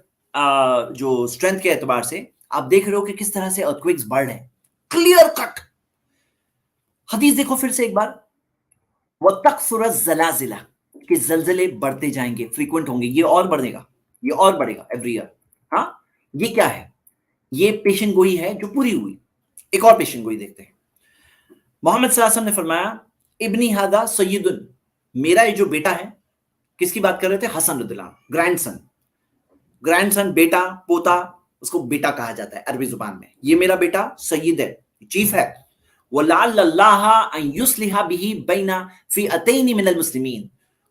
جو اسٹرینتھ کے اعتبار سے آپ دیکھ رہے ہو کہ کس طرح سے ارتھکویکس بڑھ رہے ہیں. کلیئر کٹ حدیث دیکھو پھر سے ایک بار, وَتَكْثُرَ الزَّلَازِلَ, کہ زلزلے بڑھتے جائیں گے, فریکوینٹ ہوں گے, یہ اور بڑھے گا, یہ اور بڑھے گا ایوری ایئر. ہاں یہ کیا ہے, یہ پیشن گوئی ہے جو پوری ہوئی. ایک اور پیشن گوئی دیکھتے ہیں. محمد صلی اللہ علیہ وسلم نے فرمایا ابنی ہادا سیدن، میرا یہ جو بیٹا ہے، کس کی بات کر رہے تھے؟ حسن رضی اللہ عنہ. گرینڈ سن بیٹا، پوتا، اس کو بیٹا کہا جاتا ہے عربی زبان میں. یہ میرا بیٹا سید ہے، چیف ہے. وَلَعَلَّ اللَّهَ أَن يُصْلِحَ بِهِ بَيْنَ فِئَتَيْنِ مِنَ الْمُسْلِمِينَ،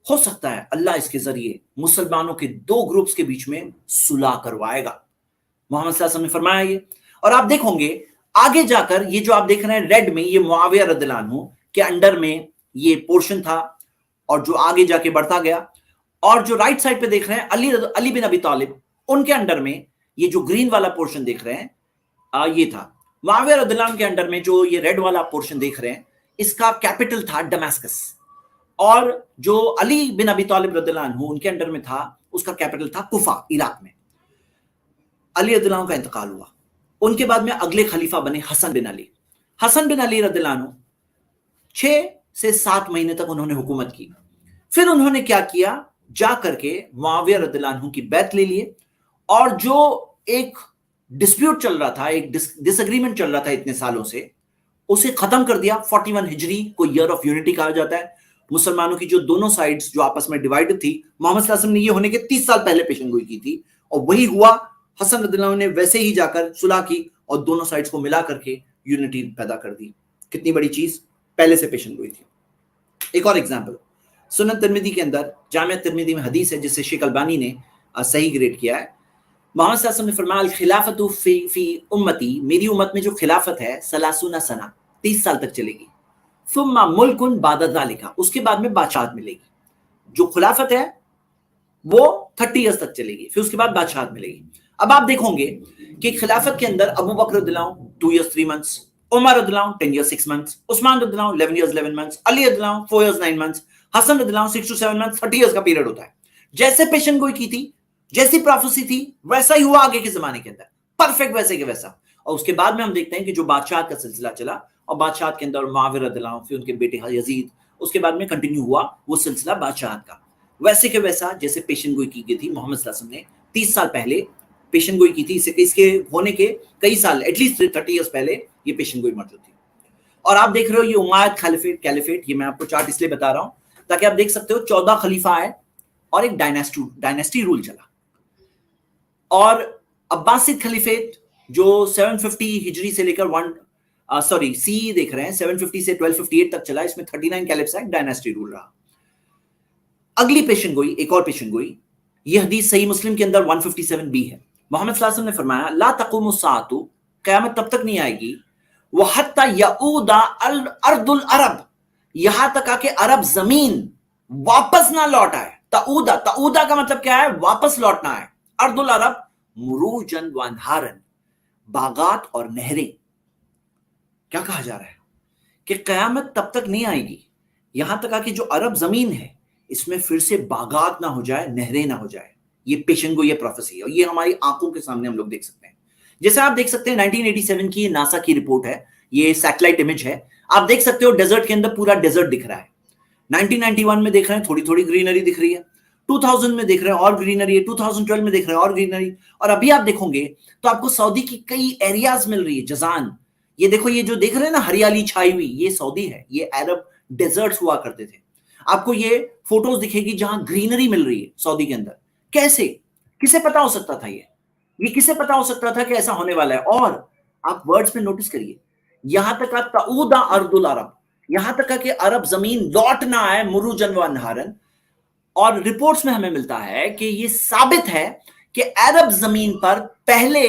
ہو سکتا ہے اللہ اس کے ذریعے مسلمانوں کے دو گروپس کے بیچ میں صلح کروائے گا. محمد صلی اللہ علیہ وسلم نے فرمایا یہ. اور آپ دیکھو گے آگے جا کر یہ جو آپ دیکھ رہے ہیں ریڈ میں، یہ معاویہ رضی اللہ عنہ کے انڈر میں یہ پورشن تھا، اور جو آگے جا کے بڑھتا گیا. اور جو رائٹ سائڈ پہ دیکھ رہے ہیں علی بن ابی طالب، ان کے انڈر میں یہ جو گرین والا پورشن دیکھ رہے ہیں یہ تھا. معاویہ رضی اللہ عنہ کے انڈر میں جو یہ ریڈ والا پورشن دیکھ رہے ہیں، اس کا کیپٹل تھا ڈماسکس. اور جو علی بن ابی طالب رضی اللہ عنہ ان کے انڈر میں تھا، اس کا کیپٹل تھا کوفہ، عراق میں. علی رضی اللہ عنہ کا انتقال ہوا. ان کے بعد میں اگلے خلیفہ بنے حسن بن علی. حسن بن علی رضی اللہ عنہ 6 سے 7 مہینے تک انہوں نے حکومت کی. پھر انہوں نے کیا کیا؟ جا کر کے معاویہ رضی اللہ عنہ کی بیعت لے لیے، اور جو ایک ڈسپیوٹ چل رہا تھا، ایک ڈس اگریمنٹ چل رہا تھا اتنے سالوں سے، اسے ختم کر دیا. 41 ہجری کو ایئر آف یونٹی کہا جاتا ہے. مسلمانوں کی جو دونوں سائڈز جو آپس میں ڈیوائیڈ تھی، محمد صلی اللہ علیہ وسلم نے یہ ہونے کے 30 سال پہلے پیشن گوئی کی تھی، اور وہی ہوا. حسن رضی اللہ عنہ نے ویسے ہی جا کر صلح کی اور دونوں سائڈز کو ملا کر کے یونٹی پیدا کر دی. کتنی بڑی چیز پہلے سے پیشن گوئی تھی. ایک اور ایگزامپل سنن ترمذی کے اندر، جامع ترمذی میں حدیث ہے جسے شیخ البانی نے صحیح گریڈ کیا ہے. محمد صلی اللہ علیہ وسلم نے فرمایا الخلافت فی امتی، میری امت میں جو خلافت ہے 30 سنہ، 30 سال تک چلے گی. ثم ملک بعد ذلک، اس کے بعد میں بادشاہت ملے گی. جو خلافت ہے وہ 30 ایئرس تک چلے گی، پھر اس کے بعد بادشاہت ملے گی. اب آپ دیکھو گے کہ خلافت کے اندر ابو بکر رضی اللہ عنہ 2 ایئرس 3 منتھس، عمر رضی اللہ عنہ 10 ایئرس 6 منتھس، عثمان رضی اللہ عنہ 11 ایئرس 11 منتھس، علی رضی اللہ عنہ 4 ایئرس 9 منتھس، حسن رضی اللہ عنہ 6 to 7 منتھس، 30 ایئرس کا پیریڈ ہوتا ہے. جیسے پیشن گوئی کی تھی، جیسی پروفیسی تھی، ویسا ہی ہوا آگے کے زمانے کے اندر، پرفیکٹ ویسے کے ویسا. اور اس کے بعد میں ہم دیکھتے ہیں کہ جو بادشاہت کا سلسلہ چلا، اور بادشاہت کے اندر معاویہ رضی اللہ عنہ، پھر ان کے بیٹے یزید، اس کے بعد میں کنٹینیو ہوا وہ سلسلہ بادشاہت کا، ویسے کے ویسا جیسے پیشن گوئی کی گئی تھی. محمد صلی اللہ علیہ وسلم نے 30 سال پہلے پیشن گوئی کی تھی. اس کے ہونے کے کئی سال، ایٹ لیسٹ 30 ایئرس پہلے یہ پیشن گوئی موجود تھی. اور آپ دیکھ رہے ہو یہ اموید کیلیفیٹ، یہ میں آپ کو چارٹ اس لیے بتا رہا ہوں تاکہ آپ دیکھ سکتے ہو 14 خلیفہ آئے اور ایک ڈائناسٹی رول چلا. اور عباسد خلیفیٹ جو 750 ہجری سے لے کر سی دیکھ رہے ہیں 750 سے 1258 تک چلا، اس میں 39 کیلفس ہے، ڈائناسٹی رول رہا. اگلی پیشن گوئی، ایک اور پیشن گوئی، یہ حدیث صحیح مسلم کے اندر 157b ہے. محمد صلی اللہ علیہ وسلم نے فرمایا لا تقوم الساعۃ، قیامت تب تک نہیں آئے گی، وحتی یعود ارض العرب، یہاں تک کہ عرب زمین واپس نہ لوٹ آئے. تعودہ کا مطلب کیا ہے؟ واپس لوٹنا ہے. ارض العرب مروجن وانہارن، باغات اور نہریں. کیا کہا جا رہا ہے؟ کہ قیامت تب تک نہیں آئے گی یہاں تک کہ جو عرب زمین ہے اس میں پھر سے باغات نہ ہو جائے، نہریں نہ ہو جائے. یہ پیشن گوئی، یہ پروفیسی ہے، اور یہ ہماری آنکھوں کے سامنے ہم لوگ دیکھ سکتے ہیں. جیسے آپ دیکھ سکتے ہیں 1987 کی ناسا کی رپورٹ ہے، یہ سیٹلائٹ امیج ہے. آپ دیکھ سکتے ہو ڈیزرٹ کے اندر پورا ڈیزرٹ دکھ رہا ہے. 1991 میں دیکھ رہے ہیں تھوڑی تھوڑی گرینری دکھ رہی ہے، 2000 میں دیکھ رہے ہیں اور گرینری ہے، 2012 میں دیکھ رہے ہیں اور گرینری. اور ابھی آپ دیکھو گے تو آپ کو سعودی کی کئی ایریاز مل رہی ہے، جزان. یہ دیکھو، یہ جو دیکھ رہے ہیں نا ہریالی چھائی ہوئی، یہ سعودی ہے. یہ عرب ڈیزرٹس ہوا کرتے تھے. آپ کو یہ فوٹوز دکھے گی جہاں گرینری مل رہی ہے سعودی کے اندر. کیسے؟ کسے پتا ہو سکتا تھا یہ کسے پتا ہو سکتا تھا کہ ایسا ہونے والا ہے؟ اور آپ ورڈز پہ نوٹس کریے، یہاں تک تعود ارض العرب، یہاں تک کہ عرب زمین لوٹ نہ آئے، مروجن و انہارن. اور رپورٹس میں ہمیں ملتا ہے کہ یہ ثابت ہے کہ عرب زمین پر پہلے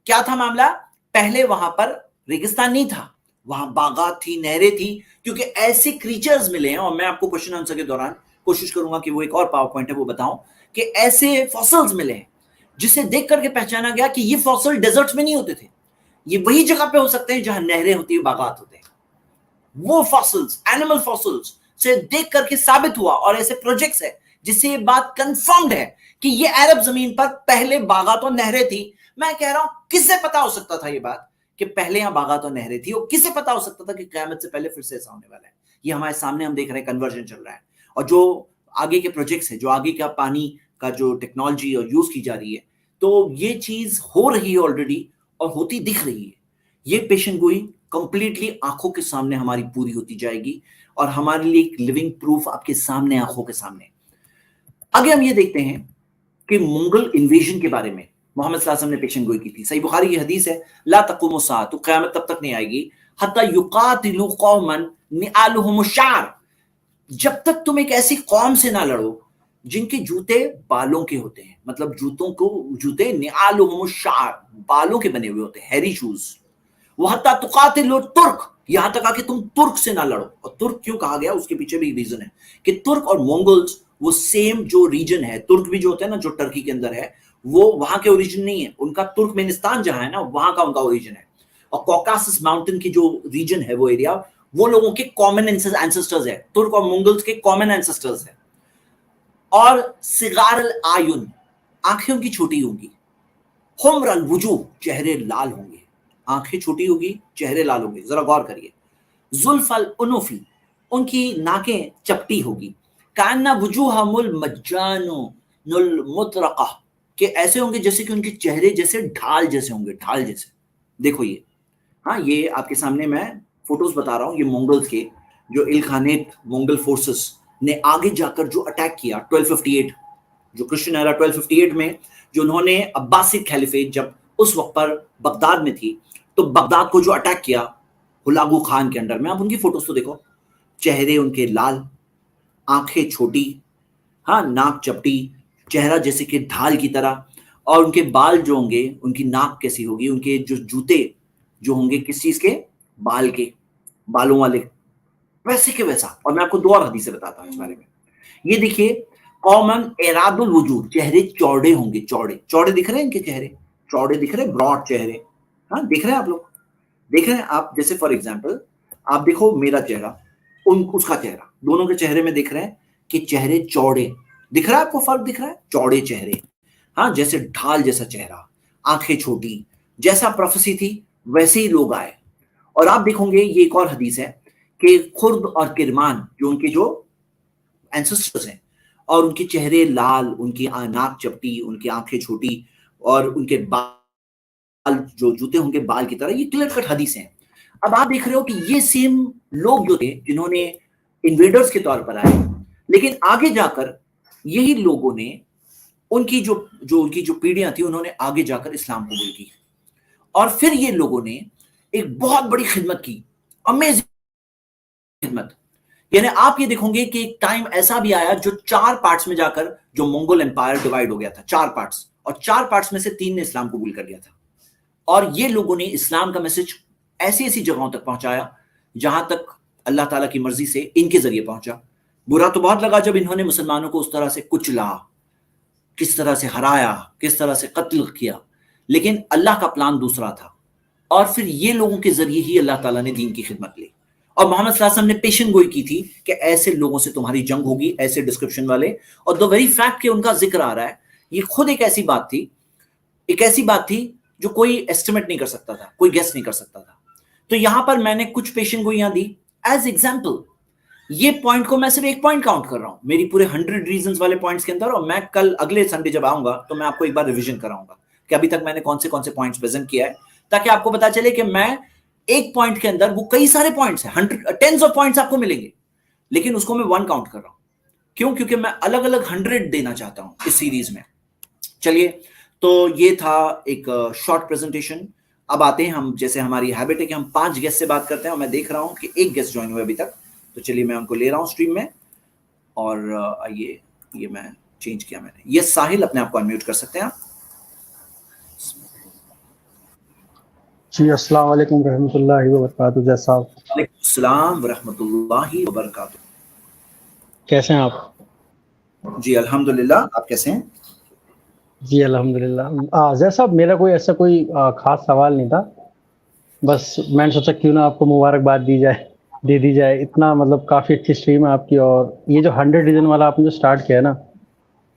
کیا تھا معاملہ؟ پہلے وہاں پر ریگستان نہیں تھا، وہاں باغات تھی، نہریں تھی، کیونکہ ایسے کریچرز ملے ہیں. اور میں آپ کو کوشچن آنسر کے دوران کوشش کروں گا کہ وہ ایک اور پاور پوائنٹ ہے وہ بتاؤں، کہ ایسے فاسلز ملے ہیں جسے دیکھ کر کے پہچانا گیا کہ یہ فاسل ڈیزرٹ میں نہیں ہوتے تھے، یہ وہی جگہ پہ ہو سکتے ہیں جہاں نہریں ہوتی ہیں، باغات ہوتے ہیں. وہ فاسلز، اینیمل فاسلز سے دیکھ کر کے ثابت ہوا، اور ایسے پروجیکٹس ہے جس سے یہ بات کنفرمڈ ہے کہ یہ عرب زمین پر پہلے باغات اور نہریں تھی. میں کہہ رہا ہوں کسے پتا ہو سکتا تھا یہ بات کہ پہلے یہاں باغات اور نہریں تھی، اور کسے پتا ہو سکتا تھا کہ قیامت سے پہلے پھر سے ایسا ہونے والا ہے؟ یہ ہمارے سامنے ہم دیکھ رہے ہیں، کنورژن چل رہا ہے. اور جو آگے کے پروجیکٹس ہیں، جو آگے کا پانی کا جو ٹیکنالوجی اور یوز کی جا رہی ہے، تو یہ چیز ہو رہی ہے آلریڈی، اور ہوتی دکھ رہی ہے. یہ پیشن گوئی کمپلیٹلی آنکھوں کے سامنے ہماری پوری ہوتی جائے گی اور ہمارے لیے ایک لیونگ پروف آپ کے سامنے, آنکھوں کے سامنے. آگے ہم یہ دیکھتے ہیں کہ منگل انویژن کے بارے میں محمد صلی اللہ علیہ وسلم نے پیشن گوئی کی تھی. صحیح بخاری کی حدیث ہے, لا تقوم الساعۃ, تو قیامت تب تک نہیں آئے گی, حتی یقاتلوا قوما نعالهم الشعر, جب تک تم ایک ایسی قوم سے نہ لڑو جن کے جوتے بالوں کے ہوتے ہیں, مطلب جوتے نعالهم الشعر, بالوں کے بنے ہوئے ہوتے ہیں, ہیری شوز. وحتی تقاتلوا ترک, یہاں تک آ کہ تم ترک سے نہ لڑو. اور ترک کیوں کہا گیا, اس کے پیچھے بھی ریزن ہے کہ ترک اور مونگلز وہ سیم جو ریجن ہے, ترک بھی جو ہوتا ہے نا جو ٹرکی کے اندر ہے, وہ وہاں کے اوریجن نہیں ہے, ان کا ترکمنستان جہاں ہے نا وہاں کا ان کا اوریجن ہے. اور کوکاسس ماؤنٹین کی جو ریجن ہے وہ ایریا, وہ لوگوں کے کامن اینسسٹرز ہے, ترک اور مونگلز کے کامن اینسسٹرز ہیں. اور صغار العیون, آنکھیں ان کی چھوٹی ہوں گی. حمر الوجوہ, چہرے لال ہوں گے, آنکھیں چھوٹی ہوگی, چہرے لال ہوں گے. ذرا غور کریے. زلف الانفی, ان کی ناکیں چپٹی ہوگی. کأن وجوہہم المجان المطرقہ, کہ ایسے ہوں گے جیسے کہ ان کے چہرے جیسے ڈھال جیسے ہوں گے, ڈھال جیسے. دیکھو یہ, ہاں یہ آپ کے سامنے میں فوٹوز بتا رہا ہوں, یہ مونگلز کے جو الخانیت مونگل فورسز نے آگے جا کر جو اٹیک کیا 1258, جو کرسچن ایرا 1258 میں, جو انہوں نے عباسد خلیفیٹ جب اس وقت پر بغداد میں تھی, تو بغداد کو جو اٹیک کیا ہلاگو خان کے انڈر میں. آپ ان کی فوٹوز تو دیکھو, چہرے ان کے لال, آنکھیں چھوٹی, ہاں ناک چپٹی, چہرہ جیسے کہ ڈھال کی طرح, اور ان کے بال جو ہوں گے, ان کی ناک کیسی ہوگی, ان کے جو جوتے جو ہوں گے کس چیز کے, بال کے, بالوں والے, ویسے کہ ویسا. اور میں آپ کو دو اور حدیثیں بتاتا ہوں اس بارے میں. یہ دیکھیے, قومن اراد الوجود, چہرے چوڑے ہوں گے, چوڑے چوڑے دکھ رہے ہیں ان کے چہرے, چوڑے دکھ رہے ہیں, براڈ چہرے, ہاں دیکھ رہے ہیں آپ لوگ, دیکھ رہے ہیں آپ. جیسے فار ایگزامپل آپ دیکھو میرا چہرہ, اس کا چہرہ, دونوں کے چہرے میں دیکھ رہے ہیں کہ چہرے چوڑے دکھ رہا ہے, آپ کو فرق دکھ رہا ہے, چوڑے چہرے, ہاں جیسے ڈھال جیسا چہرہ, آنکھیں چھوٹی, جیسا پروفیسی تھی ویسے ہی لوگ آئے. اور آپ دیکھو گے یہ ایک اور حدیث ہے کہ خرد اور کرمان جو ان کے جو اینسسٹرز ہیں, اور ان کے چہرے لال, ان کی ناک چپٹی, ان کی آنکھیں چھوٹی, اور ان کے بال جو جوتے ہوں گے بال کی طرح, یہ کلیئر کٹ حدیث ہیں. اب آپ دیکھ رہے ہو کہ یہ سیم لوگ جو تھے جنہوں نے انویڈرز کے طور پر آئے, لیکن آگے جا کر یہی لوگوں نے ان کی ان کی جو پیڑھیاں تھیں, انہوں نے آگے جا کر اسلام قبول کی. اور پھر یہ لوگوں نے ایک بہت بڑی خدمت کی, امیزنگ خدمت. یعنی آپ یہ دیکھیں گے کہ ایک ٹائم ایسا بھی آیا جو 4 پارٹس میں جا کر جو منگول امپائر ڈیوائیڈ ہو گیا تھا, 4 پارٹس, اور 4 پارٹس میں سے 3 نے اسلام قبول کر لیا تھا. اور یہ لوگوں نے اسلام کا میسج ایسی ایسی جگہوں تک پہنچایا جہاں تک اللہ تعالیٰ کی مرضی سے ان کے ذریعے پہنچا. برا تو بہت لگا جب انہوں نے مسلمانوں کو اس طرح سے کچلا, کس طرح سے ہرایا, کس طرح سے قتل کیا, لیکن اللہ کا پلان دوسرا تھا. اور پھر یہ لوگوں کے ذریعے ہی اللہ تعالیٰ نے دین کی خدمت لی. اور محمد صلی اللہ علیہ وسلم نے پیشن گوئی کی تھی کہ ایسے لوگوں سے تمہاری جنگ ہوگی, ایسے ڈسکرپشن والے. اور دو ویری فیکٹ کہ ان کا ذکر آ رہا ہے, یہ خود ایک ایسی بات تھی جو کوئی ایسٹیمیٹ نہیں کر سکتا تھا, کوئی گیس نہیں کر سکتا تھا. تو یہاں پر میں نے کچھ پیشن گوئیاں دی ایز ایگزامپل. یہ پوائنٹ کو میں صرف ایک پوائنٹ کاؤنٹ کر رہا ہوں میری پورے 100 ریزنز والے پوائنٹس کے اندر, اور میں کل اگلے سنڈے جب آؤں گا تو میں آپ کو ایک بار ریویژن کراؤں گا کہ ابھی تک میں نے کون سے پوائنٹس پریزنٹ کیا ہے, تاکہ آپ کو پتا چلے کہ میں ایک پوائنٹ کے اندر وہ کئی سارے پوائنٹس ہیں, 10s آف پوائنٹس آپ کو ملیں گے, لیکن اس کو میں 1 کاؤنٹ کر رہا ہوں. کیوں؟ کیونکہ میں الگ الگ 100 دینا چاہتا ہوں اس سیریز میں. چلیے, تو یہ تھا ایک شارٹ پریزنٹیشن. اب آتے ہیں ہم, جیسے ہماری ہیبٹ ہے کہ ہم 5 گیسٹ سے بات کرتے ہیں, اور میں دیکھ رہا ہوں کہ ایک گیسٹ جوائن ہوئے ابھی تک, تو چلیے میں ان کو لے رہا ہوں اسٹریم میں. اور یہ میں چینج کیا میں نے. یہ ساحل, اپنے آپ کو انمیوٹ کر سکتے ہیں آپ. جی السلام علیکم ورحمۃ اللہ وبرکاتہ. جیسا آپ. وعلیکم السلام ورحمۃ اللہ وبرکاتہ. کیسے ہیں آپ؟ جی الحمدللہ, آپ کیسے ہیں؟ جی الحمدللہ. جیسا میرا کوئی ایسا کوئی خاص سوال نہیں تھا, بس میں نے سوچا کیوں نہ آپ کو مبارکباد دے دی جائے. اتنا مطلب کافی اچھی اسٹریم ہے آپ کی, اور یہ جو 100 ریزن والا آپ نے جو اسٹارٹ کیا ہے نا,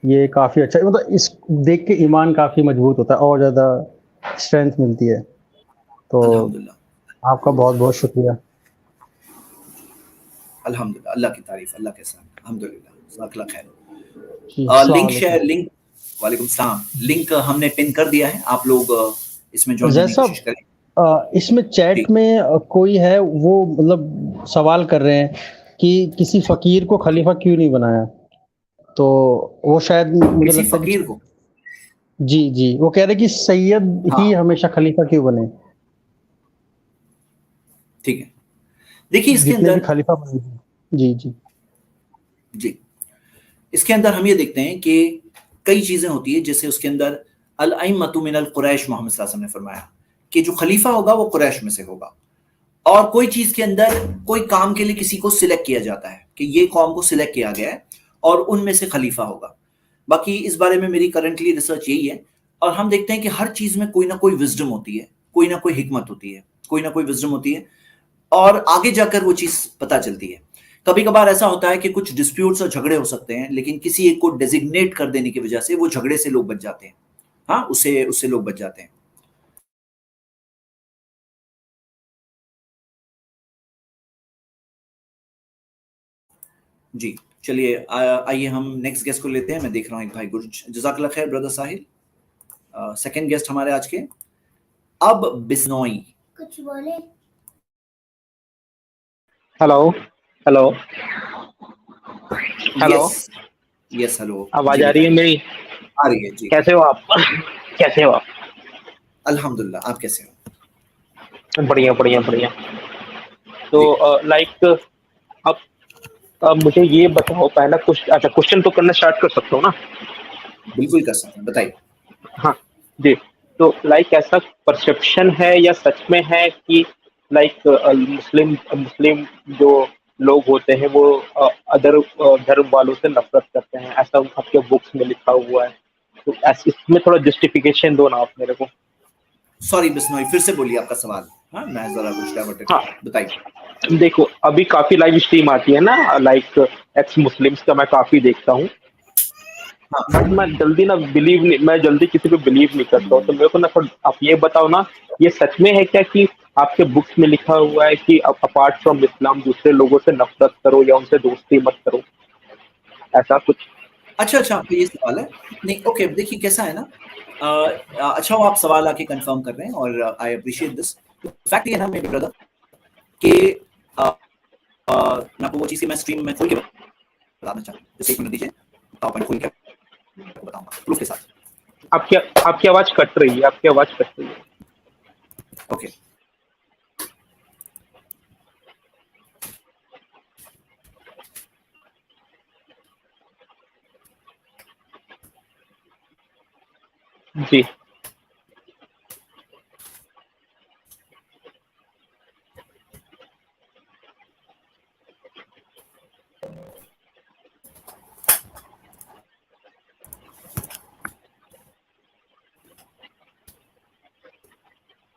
یہ کافی اچھا, مطلب اس دیکھ کے ایمان کافی مضبوط ہوتا ہے اور زیادہ اسٹرینتھ ملتی ہے. تو الحمدللہ, آپ کا بہت بہت شکریہ. الحمدللہ, اللہ کی تعریف, اللہ کے ساتھ, الحمدللہ, جزاک اللہ خیر. جی السلام لنک شیئر, لنک, وعلیکم السلام, لنک ہم نے پن کر دیا ہے, آپ لوگ اس میں جوائن ہونے کی کوشش کریں. اس میں چیٹ میں کوئی ہے وہ مطلب سوال کر رہے ہیں کہ کسی فقیر کو خلیفہ کیوں نہیں بنایا، تو وہ شاید مجھے کسی لگتا ہے فقیر کو؟ جی جی وہ کہہ رہے کہ سید ہی ہمیشہ خلیفہ کیوں بنے، ٹھیک ہے، دیکھیے اس کے جتنے بھی اندر خلیفہ بنے تھے۔ جی جی جی اس کے اندر ہم یہ دیکھتے ہیں کہ کئی چیزیں ہوتی ہیں، جیسے اس کے اندر الائمۃ من القریش، محمد صلی اللہ علیہ وسلم نے فرمایا کہ جو خلیفہ ہوگا وہ قریش میں سے ہوگا، اور کوئی چیز کے اندر کوئی کام کے لیے کسی کو سلیکٹ کیا جاتا ہے کہ یہ قوم کو سلیکٹ کیا گیا ہے اور ان میں سے خلیفہ ہوگا۔ باقی اس بارے میں میری کرنٹلی ریسرچ یہی ہے، اور ہم دیکھتے ہیں کہ ہر چیز میں کوئی نہ کوئی وزڈم ہوتی ہے، کوئی نہ کوئی حکمت ہوتی ہے، کوئی نہ کوئی وزڈم ہوتی ہے، اور آگے جا کر وہ چیز پتہ چلتی ہے۔ کبھی کبھار ایسا ہوتا ہے کہ کچھ ڈسپیوٹس اور جھگڑے ہو سکتے ہیں، لیکن کسی ایک کو ڈیزگنیٹ کر دینے کی وجہ سے وہ جھگڑے سے لوگ بچ جاتے ہیں، ہاں اس سے لوگ بچ جاتے ہیں۔ جی چلیے آئیے ہم نیکسٹ گیسٹ کو لیتے ہیں۔ میں دیکھ رہا ہوں ایک بھائی گرج، جزاک اللہ خیر بردر ساحل۔ سیکنڈ گیسٹ ہمارے آج کے اب بسنوئی۔ کچھ بولے؟ ہلو ہلو ہلو، یس یس ہلو، آواز جی آ رہی ہے بتائیے۔ میری؟ آ رہی ہے جی، کیسے ہو آپ؟ کیسے ہو آپ؟ الحمدللہ، آپ کیسے ہو؟ بڑھیا بڑھیا بڑھیا۔ تو جی لائک اب مجھے یہ بتاؤ پہلا اچھا کوشچن تو کرنا اسٹارٹ کر سکتا ہوں نا؟ بالکل کر سکتے ہیں، بتائیے۔ ہاں جی، تو لائک ایسا پرسپشن ہے یا سچ میں ہے کہ لائک مسلم جو لوگ ہوتے ہیں وہ ادر دھرم والوں سے نفرت کرتے ہیں، ایسا آپ کے بکس میں لکھا ہوا ہے؟ تو اس میں تھوڑا جسٹیفیکیشن دو نا آپ میرے کو۔ سوری بسنوئی، پھر سے بولیے آپ کا سوال، ہاں میں ذرا کچھ ڈائیورٹڈ ہاں تھا، بتائیے۔ دیکھو ابھی کافی لائیو اسٹریم آتی ہے نا لائک ایکس مسلمس کا، میں کافی دیکھتا ہوں، ہاں بٹ میں جلدی نا بلیو نہیں، میں جلدی کسی پہ بلیو نہیں کرتا ہوں، تو میرے کو نا آپ یہ بتاؤ نا یہ سچ میں ہے کیا کہ آپ کے بکس میں لکھا ہوا ہے کہ اپارٹ فرام اسلام دوسرے لوگوں سے نفرت کرو یا ان سے دوستی مت کرو، ایسا کچھ؟ اچھا آپ کا یہ سوال ہے؟ نہیں اوکے، دیکھیے کیسا ہے نا، اچھا وہ آپ سوال آ کے کنفرم کر رہے ہیں اور آئی اپریشیٹ دس۔ فیکٹ یہ ہے نا میرے بردر کہ میں آپ کو وہ چیز کی میں اسٹریم میں کھول کے بتانا چاہتا ہوں، جیسے ایک منٹ دیجیے، میں کھول کے بتاؤں گا پروف کے ساتھ۔ آپ کی آواز کٹ رہی ہے، آپ کی آواز کٹ رہی ہے۔ اوکے جی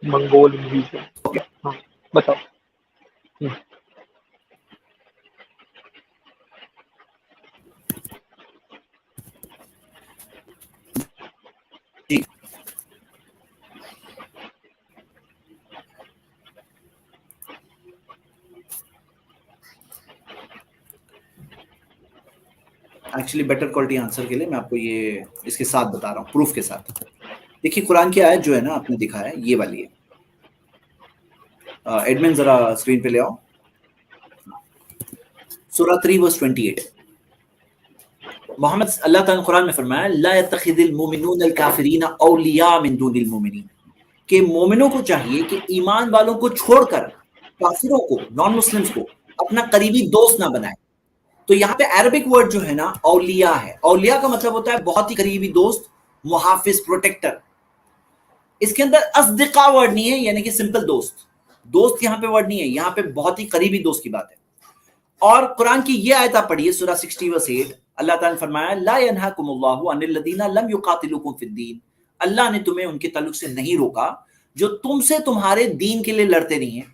منگول اوکے ہاں بتاؤ۔ جی ایکچولی بیٹر کوالٹی آنسر کے لیے میں آپ کو یہ اس کے ساتھ بتا رہا ہوں، پروف کے ساتھ۔ دیکھیے قرآن کی آیت جو ہے نا آپ نے دکھا ہے یہ والی ہے، ایڈمن ذرا اسکرین پہ لے آؤ، سورہ 3 verse 28۔ محمد اللہ تعالیٰ نے قرآن میں فرمایا لا يتخذ المؤمنون الکافرین اولیاء من دون المؤمنین، کہ مومنوں کو چاہیے کہ ایمان والوں کو چھوڑ کر کافروں کو، نان مسلمز کو اپنا قریبی دوست نہ بنائے۔ تو یہاں پہ عربک ورڈ جو ہے نا اولیاء ہے، اولیاء کا مطلب ہوتا ہے بہت ہی قریبی دوست، محافظ، پروٹیکٹر۔ اس کے اندر اصدقاء ورڈ نہیں ہے، یعنی کہ سمپل دوست یہاں پہ ورڈ نہیں ہے، یہاں پہ بہت ہی قریبی دوست کی بات ہے۔ اور قرآن کی یہ آیت آپ پڑھیے سورہ 60 verse 8، اللہ تعالیٰ نے فرمایا لا ينهاكم الله عن الذين لم يقاتلوكم في الدين، اللہ نے تمہیں ان کے تعلق سے نہیں روکا جو تم سے تمہارے دین کے لیے لڑتے نہیں ہیں،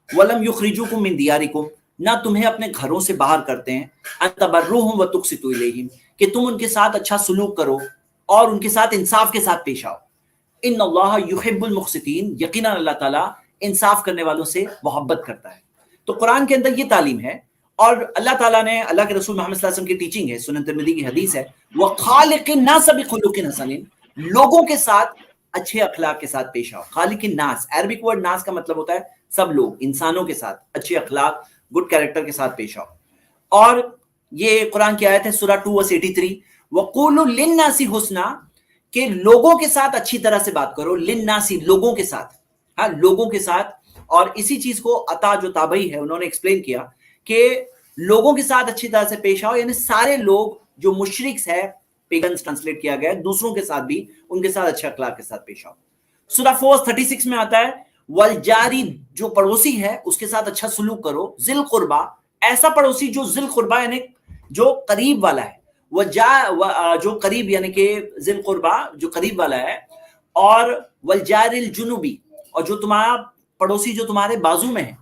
ولم يخرجوكم من دياركم، نہ تمہیں اپنے گھروں سے باہر کرتے ہیں، ان تبروهم وتقسطوا اليهم، کہ تم ان کے ساتھ اچھا سلوک کرو اور ان کے ساتھ انصاف کے ساتھ پیش آؤ۔ ان اللہ یحب المقسطین، یقیناً اللہ تعالیٰ انصاف کرنے والوں سے محبت کرتا ہے۔ تو قرآن کے اندر یہ تعلیم ہے، اور اللہ تعالیٰ نے، اللہ کے رسول محمد صلی اللہ علیہ وسلم کی ٹیچنگ ہے، سنن ترمذی کی حدیث ہے، وَخَالِقِ النَّاسَ بِخُلُقٍ حَسَنٍ، لوگوں کے ساتھ اچھے اخلاق کے ساتھ پیش آؤ. خالق الناس، عربک ورڈ ناس کا مطلب ہوتا ہے سب لوگ، انسانوں کے ساتھ اچھے اخلاق، گڈ کیریکٹر کے ساتھ پیش آؤ. اور یہ قرآن کی آیت ہے سورہ 2:83 وَقُولُوا لِلنَّاسِ حُسْنًا، کہ لوگوں کے ساتھ اچھی طرح سے بات کرو. لِلنَّاسِ لوگوں کے ساتھ، ہاں لوگوں کے ساتھ. اور اسی چیز کو عطا جو تابعی ہے انہوں نے ایکسپلین کیا کہ لوگوں کے ساتھ اچھی طرح سے پیش آؤ، یعنی سارے لوگ جو مشرکس ہے، پیگنز ٹرانسلیٹ کیا گیا ہے، دوسروں کے ساتھ بھی ان کے ساتھ اچھے اخلاق کے ساتھ پیش آؤ. سورہ 4:36 میں آتا ہے والجاری، جو پڑوسی ہے اس کے ساتھ اچھا سلوک کرو. ذی القربہ، ایسا پڑوسی جو ذی القربہ یعنی جو قریب والا ہے، جو قریب یعنی کہ ذی القربہ جو قریب والا ہے. اور والجار الجنوبی، اور جو تمہارا پڑوسی جو تمہارے بازو میں ہے.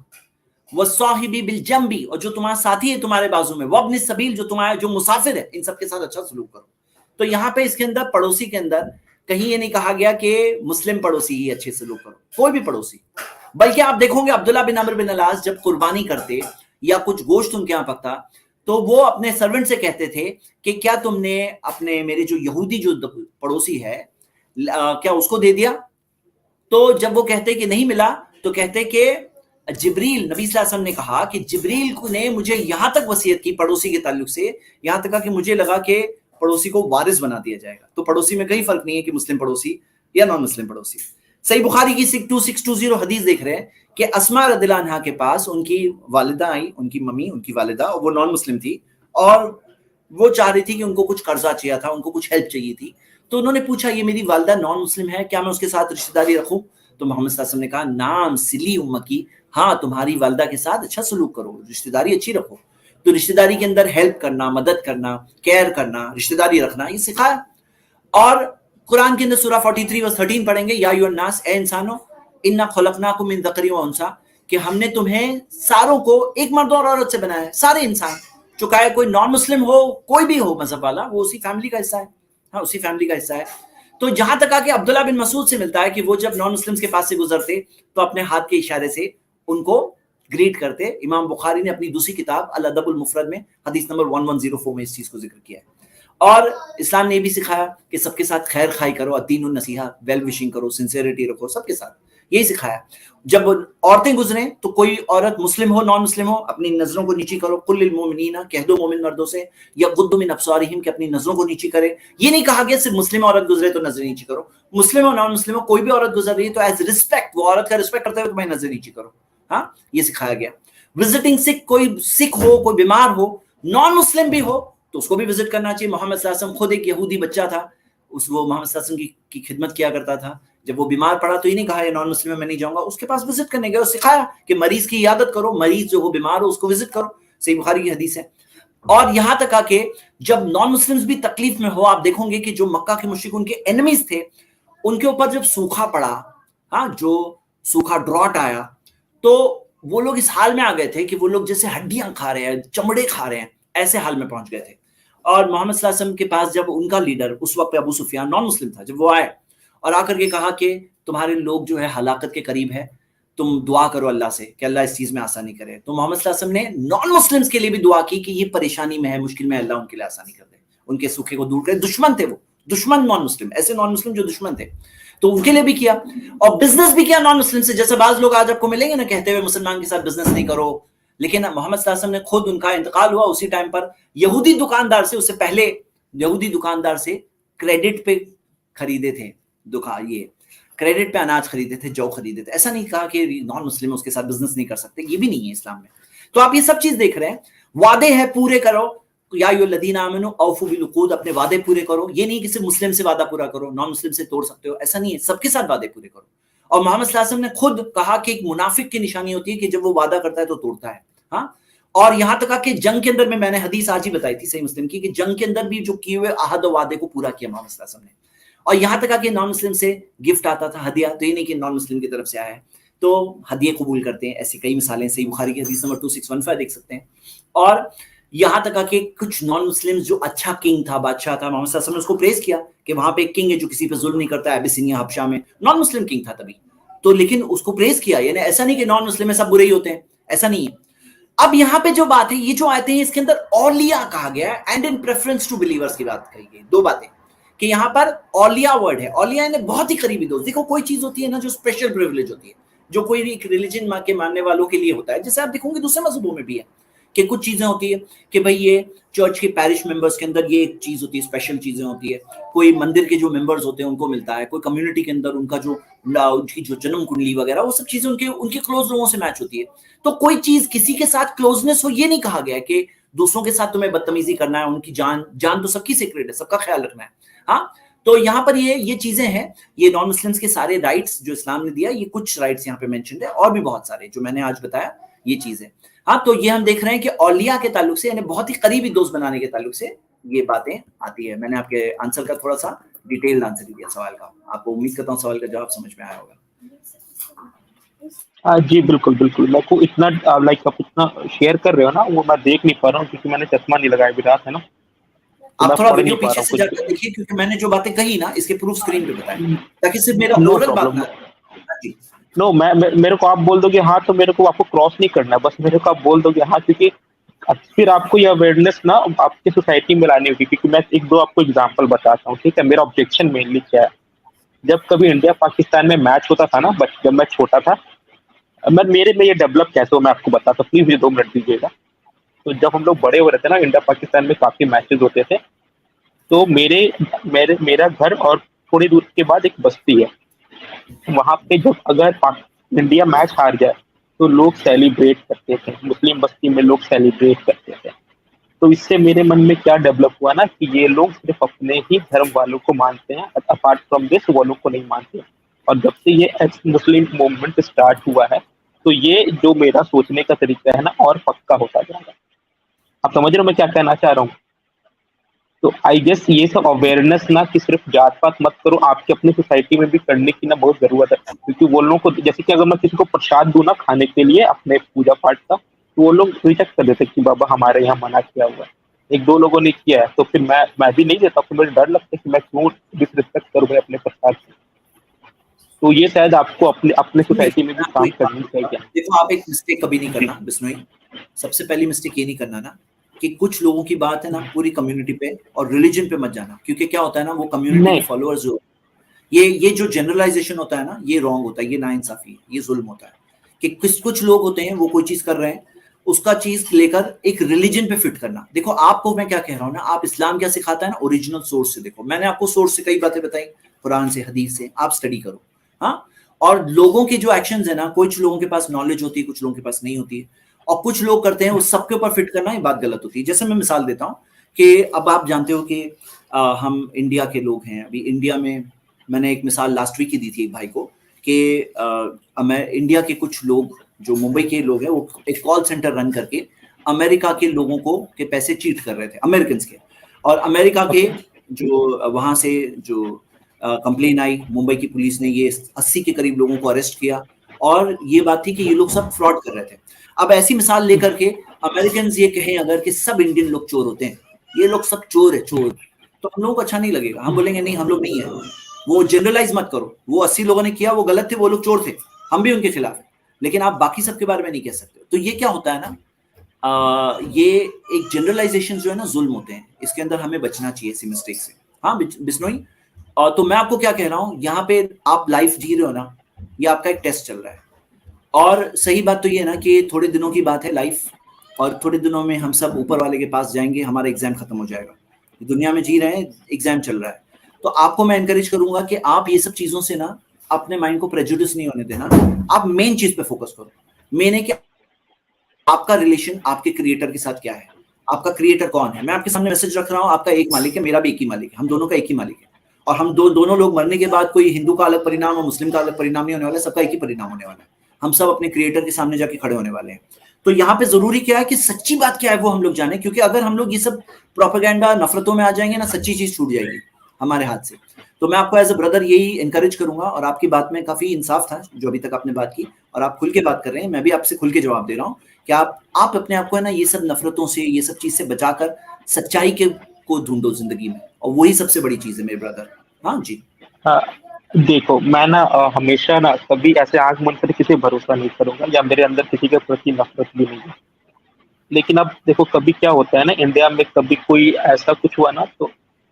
والصاحبی بالجنبی، اور جو تمہارا ساتھی ہے تمہارے بازو میں. وابن السبیل، جو تمہارا جو مسافر ہے، ان سب کے ساتھ اچھا سلوک کرو. تو یہاں پہ اس کے اندر پڑوسی کے اندر کہیں یہ نہیں کہا گیا کہ مسلم پڑوسی ہی اچھے سلوک کرو، کوئی بھی پڑوسی. بلکہ آپ دیکھو گے عبداللہ بن عمرو بن العاص جب قربانی کرتے یا کچھ گوشت ان کے یہاں پکتا تو وہ اپنے سرونٹ سے کہتے تھے کہ کیا تم نے اپنے میرے جو یہودی جو پڑوسی ہے کیا اس کو دے دیا؟ تو جب وہ کہتے کہ نہیں ملا تو کہتے کہ جبریل، نبی صلی اللہ علیہ وسلم نے کہا کہ جبریل نے مجھے یہاں تک وصیت کی پڑوسی کے تعلق سے، یہاں تک کہ مجھے لگا کہ پڑوسی کو وارث بنا دیا جائے گا. تو پڑوسی میں کہیں فرق نہیں ہے کہ مسلم پڑوسی یا نان مسلم پڑوسی. صحیح بخاری کی 2620 حدیث دیکھ رہے ہیں کہ اسماء رضی اللہ عنہا کے پاس ان کی والدہ آئی، ان کی ممی، ان کی والدہ، اور وہ نان مسلم تھی اور وہ چاہ رہی تھی کہ ان کو کچھ قرضہ چاہیے تھا، ان کو کچھ ہیلپ چاہیے تھی. تو انہوں نے پوچھا یہ میری والدہ نان مسلم ہے، کیا میں اس کے ساتھ رشتہ داری رکھوں؟ تو محمد صلی اللہ علیہ وسلم نے کہا نام سلی امکی، ہاں تمہاری والدہ کے ساتھ اچھا سلوک کرو، رشتہ داری اچھی رکھو. تو رشتہ داری کے اندر ہیلپ کرنا، مدد کرنا، کیئر کرنا، رشتہ داری رکھنا، یہ سکھایا. اور قرآن کے اندر سورہ 43:13 پڑھیں گے، یا ایھا الناس، اے انسانوں، انا خلقناکم من ذکر و انثی، کہ ہم نے تمہیں ساروں کو ایک مرد اور عورت سے بنایا ہے. سارے انسان، چکا ہے کوئی نان مسلم ہو، کوئی بھی ہو مذہب والا، وہ اسی فیملی کا حصہ ہے، ہاں اسی فیملی کا حصہ ہے. تو جہاں تک آ کے عبداللہ بن مسعود سے ملتا ہے کہ وہ جب نان مسلمس کے پاس سے گزرتے تو اپنے ہاتھ کے اشارے سے ان کو گریٹ کرتے. امام بخاری نے اپنی دوسری کتاب الادب المفرد میں حدیث نمبر 1104 میں اس چیز کو ذکر کیا ہے. اور اسلام نے یہ بھی سکھایا کہ سب کے ساتھ خیر خائی کرو، الدین النصیحہ، ویل وشنگ کرو، سنسیئرٹی رکھو سب کے ساتھ، یہی سکھایا. جب عورتیں گزریں تو کوئی عورت مسلم ہو نان مسلم ہو، اپنی نظروں کو نیچی کرو. قل للمؤمنین، کہہ دو مومن مردوں سے، یغضوا من ابصارہم، کہ اپنی نظروں کو نیچی کرے. یہ نہیں کہا گیا صرف مسلم عورت گزرے تو نظر نیچی کرو، مسلم ہو نان مسلم ہو کوئی بھی عورت گزر رہی ہے تو ایز ریسپیکٹ، وہ عورت کا ریسپیکٹ کرتے ہوئے تمہیں نظر نیچی کرو. ہاں یہ سکھایا گیا. وزٹنگ سکھ، کوئی سکھ ہو، کوئی بیمار ہو، نان مسلم بھی ہو تو اس کو بھی وزٹ کرنا چاہیے. محمد صلی اللہ علیہ وسلم خود ایک یہودی بچہ تھا، وہ محمد صلی اللہ علیہ وسلم کی خدمت کیا کرتا تھا. جب وہ بیمار پڑا تو یہ نہیں کہا یہ نان مسلم ہے میں نہیں جاؤں گا، اس کے پاس وزٹ کرنے گئے اور سکھایا کہ مریض کی عیادت کرو، مریض جو ہو بیمار ہو اس کو وزٹ کرو. صحیح بخاری کی حدیث ہے. اور یہاں تک آ کے جب نان مسلمز بھی تکلیف میں ہو، آپ دیکھو گے کہ جو مکہ کے مشرک ان کے اینیمیز تھے، ان کے اوپر جب سوکھا پڑا، ہاں جو سوکھا ڈراٹ آیا، تو وہ لوگ اس حال میں آ گئے تھے کہ وہ لوگ جیسے ہڈیاں کھا رہے ہیں، چمڑے کھا رہے ہیں، ایسے حال میں پہنچ گئے تھے. اور محمد صلی اللہ علیہ وسلم کے پاس جب ان کا لیڈر اس وقت پہ ابو سفیان نان مسلم تھا، جب وہ آئے اور آ کر کے کہا کہ تمہارے لوگ جو ہے ہلاکت کے قریب ہے، تم دعا کرو اللہ سے کہ اللہ اس چیز میں آسانی کرے. تو محمد صلی اللہ علیہ وسلم نے نان مسلمز کے لیے بھی دعا کی کہ یہ پریشانی میں ہے، مشکل میں، اللہ ان کے لیے آسانی کر دے، ان کے سوکھے کو دور کرے. دشمن تھے وہ، دشمن نان مسلم، ایسے نان مسلم جو دشمن تھے، تو ان کے لیے بھی کیا. اور بزنس بھی کیا نان مسلم سے. جیسے بعض لوگ آج آپ کو ملیں گے نا کہتے ہوئے مسلمان کے ساتھ بزنس نہیں کرو، لیکن محمد صلی اللہ علیہ وسلم نے خود، ان کا انتقال ہوا اسی ٹائم پر، یہودی دکاندار سے، اس سے پہلے یہودی دکاندار سے کریڈٹ پہ خریدے تھے، یہ کریڈٹ پہ اناج خریدے تھے، جو خریدے تھے. ایسا نہیں کہا کہ نان مسلم اس کے ساتھ بزنس نہیں کر سکتے، یہ بھی نہیں ہے اسلام میں. تو آپ یہ سب چیز دیکھ رہے ہیں. وعدے ہیں پورے کرو، یا ایھا الذین آمنوا اوفوا بالعقود، اپنے وعدے پورے کرو. یہ نہیں کہ صرف مسلم سے وعدہ پورا کرو، نان مسلم سے توڑ سکتے ہو، ایسا نہیں ہے، سب کے ساتھ وعدے پورے کرو. اور محمد صلی اللہ علیہ وسلم نے خود کہا کہ ایک منافق کی نشانی ہوتی ہے کہ جب وہ وعدہ کرتا ہے تو توڑتا ہے. ہاں اور یہاں تک کہ جنگ کے اندر میں نے حدیث آج ہی بتائی تھی صحیح مسلم کی، کہ جنگ کے اندر بھی جو کیے ہوئے عہد و وعدے کو پورا کیا محمد صلی اللہ علیہ وسلم نے. اور یہاں تک کہ نان مسلم سے گفٹ آتا تھا، ہدیہ، تو یہ نہیں کہ نان مسلم کی طرف سے آیا ہے تو ہدیے قبول کرتے ہیں. ایسی کئی مثالیں صحیح بخاری کی حدیث نمبر 2615 دیکھ سکتے ہیں. اور یہاں تک کہ کچھ نان مسلم جو اچھا کنگ تھا، بادشاہ تھا، محمد صلی اللہ علیہ وسلم نے اس کو پریز کیا کہ وہاں پہ ایک کنگ ہے جو کسی پہ ظلم نہیں کرتا ہے، ابیسینیا حبشہ میں، نان مسلم کنگ تھا تبھی تو، لیکن اس کو پریز کیا. یعنی ایسا نہیں کہ نان مسلم میں سب برے ہی ہوتے ہیں، ایسا نہیں ہے. اب یہاں پہ جو بات ہے، یہ جو آیتیں ہیں اس کے اندر اولیاء کہا گیا ہے، and in preference to believers کی بات کہی گئی. دو باتیں کہ یہاں پر اولیاء ورڈ ہے, اولیاء یعنی بہت ہی قریبی دوست. دیکھو کوئی چیز ہوتی ہے نا جو اسپیشل پریویلیج ہوتی ہے, جو کوئی ایک ریلیجن کے ماننے والوں کے لیے ہوتا ہے, جیسے آپ دیکھو گے دوسرے مذہبوں میں بھی ہے کہ کچھ چیزیں ہوتی ہے کہ بھئی یہ چرچ کے پیرش ممبرز کے اندر یہ ایک چیز ہوتی ہے, اسپیشل چیزیں ہوتی ہے, کوئی مندر کے جو ممبرز ہوتے ہیں ان کو ملتا ہے, کوئی کمیونٹی کے اندر ان کا جو ان کی جو جنم کنڈلی وغیرہ وہ سب چیزیں ان کے کلوز لوگوں سے میچ ہوتی ہے. تو کوئی چیز کسی کے ساتھ کلوزنس ہو یہ نہیں کہا گیا کہ دوسروں کے ساتھ تمہیں بدتمیزی کرنا ہے, ان کی جان تو سب کی سیکریٹ ہے, سب کا خیال رکھنا ہے. ہاں تو یہاں پر یہ چیزیں ہیں, یہ نان مسلمس کے سارے رائٹس جو اسلام نے دیا, یہ کچھ رائٹس یہاں پہ مینشنڈ ہے, اور بھی بہت سارے جو میں نے آج بتایا یہ چیزیں. ہاں تو یہ ہم دیکھ رہے ہیں کہ اولیاء کے تعلق سے یعنی بہت ہی قریبی دوست بنانے کے تعلق سے یہ باتیں آتی ہے. میں نے آپ کے آنسر کا تھوڑا سا ڈیٹیل آنسر دیا سوال کا, آپ کو امید کرتا ہوں سوال کا جواب سمجھ میں آیا ہوگا. جی بالکل بالکل, میں کو اتنا لائک آپ اتنا شیئر کر رہے ہو نا, وہ میں دیکھ نہیں پا رہا ہوں کیونکہ میں نے چشمہ نہیں لگایا بھی رات ہے نا. آپ تھوڑا ویڈیو پیچھے سے جا کر دیکھیے کیونکہ میں نے جو باتیں کہی نا اس کے پروف اسکرین پہ بتائیں تاکہ صرف میرا اورل بات نہ جی. نو میرے کو آپ بول دو گے ہاں تو میرے کو آپ کو کراس نہیں کرنا ہے, بس میرے کو آپ بول دو گے ہاں, کیونکہ پھر آپ کو یہ اویئرنیس نا آپ کی سوسائٹی میں لانی ہوگی. کیونکہ میں ایک دو آپ کو اگزامپل بتاتا ہوں, ٹھیک ہے. میرا آبجیکشن مینلی کیا ہے, جب کبھی انڈیا پاکستان میں میچ ہوتا تھا نا, جب میں چھوٹا تھا, میرے میں یہ ڈیولپ کیسے ہو میں آپ کو بتاتا ہوں, پلیز یہ 2 منٹ دیجیے گا. تو جب ہم لوگ بڑے ہو رہے تھے نا, انڈیا پاکستان میں کافی میچز ہوتے تھے, تو میرا گھر اور تھوڑی دور کے بعد ایک بستی ہے, وہاں پہ جب اگر انڈیا میچ ہار جائے تو لوگ سیلیبریٹ کرتے تھے, مسلم بستی میں لوگ سیلیبریٹ کرتے تھے. تو اس سے میرے من میں کیا ڈیولپ ہوا نا کہ یہ لوگ صرف اپنے ہی دھرم والوں کو مانتے ہیں, اپارٹ فرام دس والوں کو نہیں مانتے. اور جب سے یہ مسلم موومنٹ اسٹارٹ ہوا ہے تو یہ جو میرا سوچنے کا طریقہ ہے نا اور پکا ہوتا جا رہا ہے. آپ سمجھ رہے ہو میں کیا کہنا چاہ رہا ہوں؟ تو آئی گیس یہ سب اویئرنیس نہ کہ صرف جات پات مت کرو, آپ کے اپنی سوسائٹی میں بھی کرنے کی نا بہت ضرورت ہے. کیونکہ وہ لوگوں کو جیسے کہ اگر میں کسی کو پرساد دوں نا کھانے کے لیے اپنے پوجا پاٹ کا, تو وہ لوگ ریجیکٹ کر دیتے کہ بابا ہمارے یہاں منع کیا ہوا ہے. 1-2 لوگوں نے کیا ہے تو پھر میں بھی نہیں دیتا, پھر مجھے ڈر لگتا ہے کہ میں کیوں ڈس رسپیکٹ کروں اپنے پرساد سے. تو یہ شاید آپ کو اپنے سوسائٹی میں بھی کام کرنی چاہیے. دیکھو آپ ایک مسٹیک کبھی نہیں کرنا بسنوئی, سب سے پہلی مسٹیک یہ نہیں کرنا نا کہ کچھ لوگوں کی بات ہے نا پوری کمیونٹی پہ اور ریلیجن پہ مت جانا, کیونکہ کیا ہوتا ہے نا وہ کمیونٹی کے فالوورز جو یہ جو جنرلائزیشن ہوتا ہے نا یہ رانگ ہوتا ہے, یہ ناانصافی, یہ ظلم ہوتا ہے کہ کچھ لوگ ہوتے ہیں وہ کوئی چیز کر رہے ہیں اس کا چیز لے کر ایک ریلیجن پہ فٹ کرنا. دیکھو آپ کو میں کیا کہہ رہا ہوں نا, آپ اسلام کیا سکھاتا ہے نا اوریجنل سورس سے. دیکھو میں نے آپ کو سورس سے کئی باتیں بتائی, قرآن سے, حدیث سے, آپ اسٹڈی کرو. ہاں اور لوگوں کے جو ایکشنز ہیں نا, کچھ لوگوں کے پاس نالج ہوتی ہے, کچھ لوگوں کے پاس نہیں ہوتی ہے, اور کچھ لوگ کرتے ہیں وہ سب کے اوپر فٹ کرنا, یہ بات غلط ہوتی ہے. جیسے میں مثال دیتا ہوں کہ اب آپ جانتے ہو کہ ہم انڈیا کے لوگ ہیں. ابھی انڈیا میں نے ایک مثال لاسٹ ویک ہی دی تھی ایک بھائی کو کہ انڈیا کے کچھ لوگ جو ممبئی کے لوگ ہیں وہ ایک کال سینٹر رن کر کے امریکہ کے لوگوں کو کے پیسے چیٹ کر رہے تھے, امریکنز کے. اور امریکہ کے جو وہاں سے جو کمپلین آئی, ممبئی کی پولیس نے یہ 80 کے قریب لوگوں کو اریسٹ کیا, اور یہ بات تھی کہ یہ لوگ سب فراڈ کر رہے تھے. اب ایسی مثال لے کر کے امریکنز یہ کہیں اگر کہ سب انڈین لوگ چور ہوتے ہیں, یہ لوگ سب چور ہے چور, تو ہم لوگوں کو اچھا نہیں لگے گا. ہم بولیں گے نہیں ہم لوگ نہیں ہیں. وہ جنرلائز مت کرو, وہ 80 لوگوں نے کیا وہ غلط تھے, وہ لوگ چور تھے, ہم بھی ان کے خلاف ہیں, لیکن آپ باقی سب کے بارے میں نہیں کہہ سکتے. تو یہ کیا ہوتا ہے نا, یہ ایک جنرلائزیشن جو ہے نا ظلم ہوتے ہیں, اس کے اندر ہمیں بچنا چاہیے ایسی مسٹیک سے. ہاں بسنوئی, تو میں آپ کو کیا کہہ رہا ہوں, یہاں پہ آپ لائف جی رہے ہو نا, یہ آپ کا ایک ٹیسٹ چل رہا ہے. اور صحیح بات تو یہ ہے نا کہ تھوڑے دنوں کی بات ہے لائف, اور تھوڑے دنوں میں ہم سب اوپر والے کے پاس جائیں گے, ہمارا ایگزام ختم ہو جائے گا. دنیا میں جی رہے ہیں, ایگزام چل رہا ہے. تو آپ کو میں انکریج کروں گا کہ آپ یہ سب چیزوں سے نا اپنے مائنڈ کو پریجوڈس نہیں ہونے دینا, آپ مین چیز پہ فوکس کرو. مین ہے کہ آپ کا ریلیشن آپ کے کریٹر کے ساتھ کیا ہے, آپ کا کریٹر کون ہے. میں آپ کے سامنے میسج رکھ رہا ہوں, آپ کا ایک مالک ہے, میرا بھی ایک ہی مالک ہے, ہم دونوں کا ایک ہی مالک ہے. اور ہم دونوں لوگ مرنے کے بعد کوئی ہندو کا الگ پرینام اور مسلم کا الگ پرینام نہیں ہونے والا, سب کا ایک ہی پرینام ہونے والا ہے. ہم سب اپنے کریٹر کے سامنے جا کے کھڑے ہونے والے ہیں. تو یہاں پہ ضروری کیا ہے کہ سچی بات کیا ہے وہ ہم لوگ جانیں, کیونکہ اگر ہم لوگ یہ سب پروپیگنڈا نفرتوں میں آ جائیں گے نا, سچی چیز چھوٹ جائے گی ہمارے ہاتھ سے. تو میں آپ کو ایز اے بردر یہی انکریج کروں گا, اور آپ کی بات میں کافی انصاف تھا جو ابھی تک آپ نے بات کی, اور آپ کھل کے بات کر رہے ہیں, میں بھی آپ سے کھل کے جواب دے رہا ہوں کہ آپ اپنے آپ کو ہے نا یہ سب نفرتوں سے, یہ سب چیز سے بچا کر سچائی کے کو ڈھونڈو زندگی میں, اور وہی سب سے بڑی چیز ہے میرے بردر. ہاں جی. دیکھو میں نا ہمیشہ نا کبھی ایسے آنکھ بند کر کسی بھروسہ نہیں کروں گا, یا میرے اندر کسی کے پرتی نفرت بھی نہیں ہے. لیکن اب دیکھو کبھی کیا ہوتا ہے نا, انڈیا میں کبھی کوئی ایسا کچھ ہوا نا, تو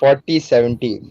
40:70।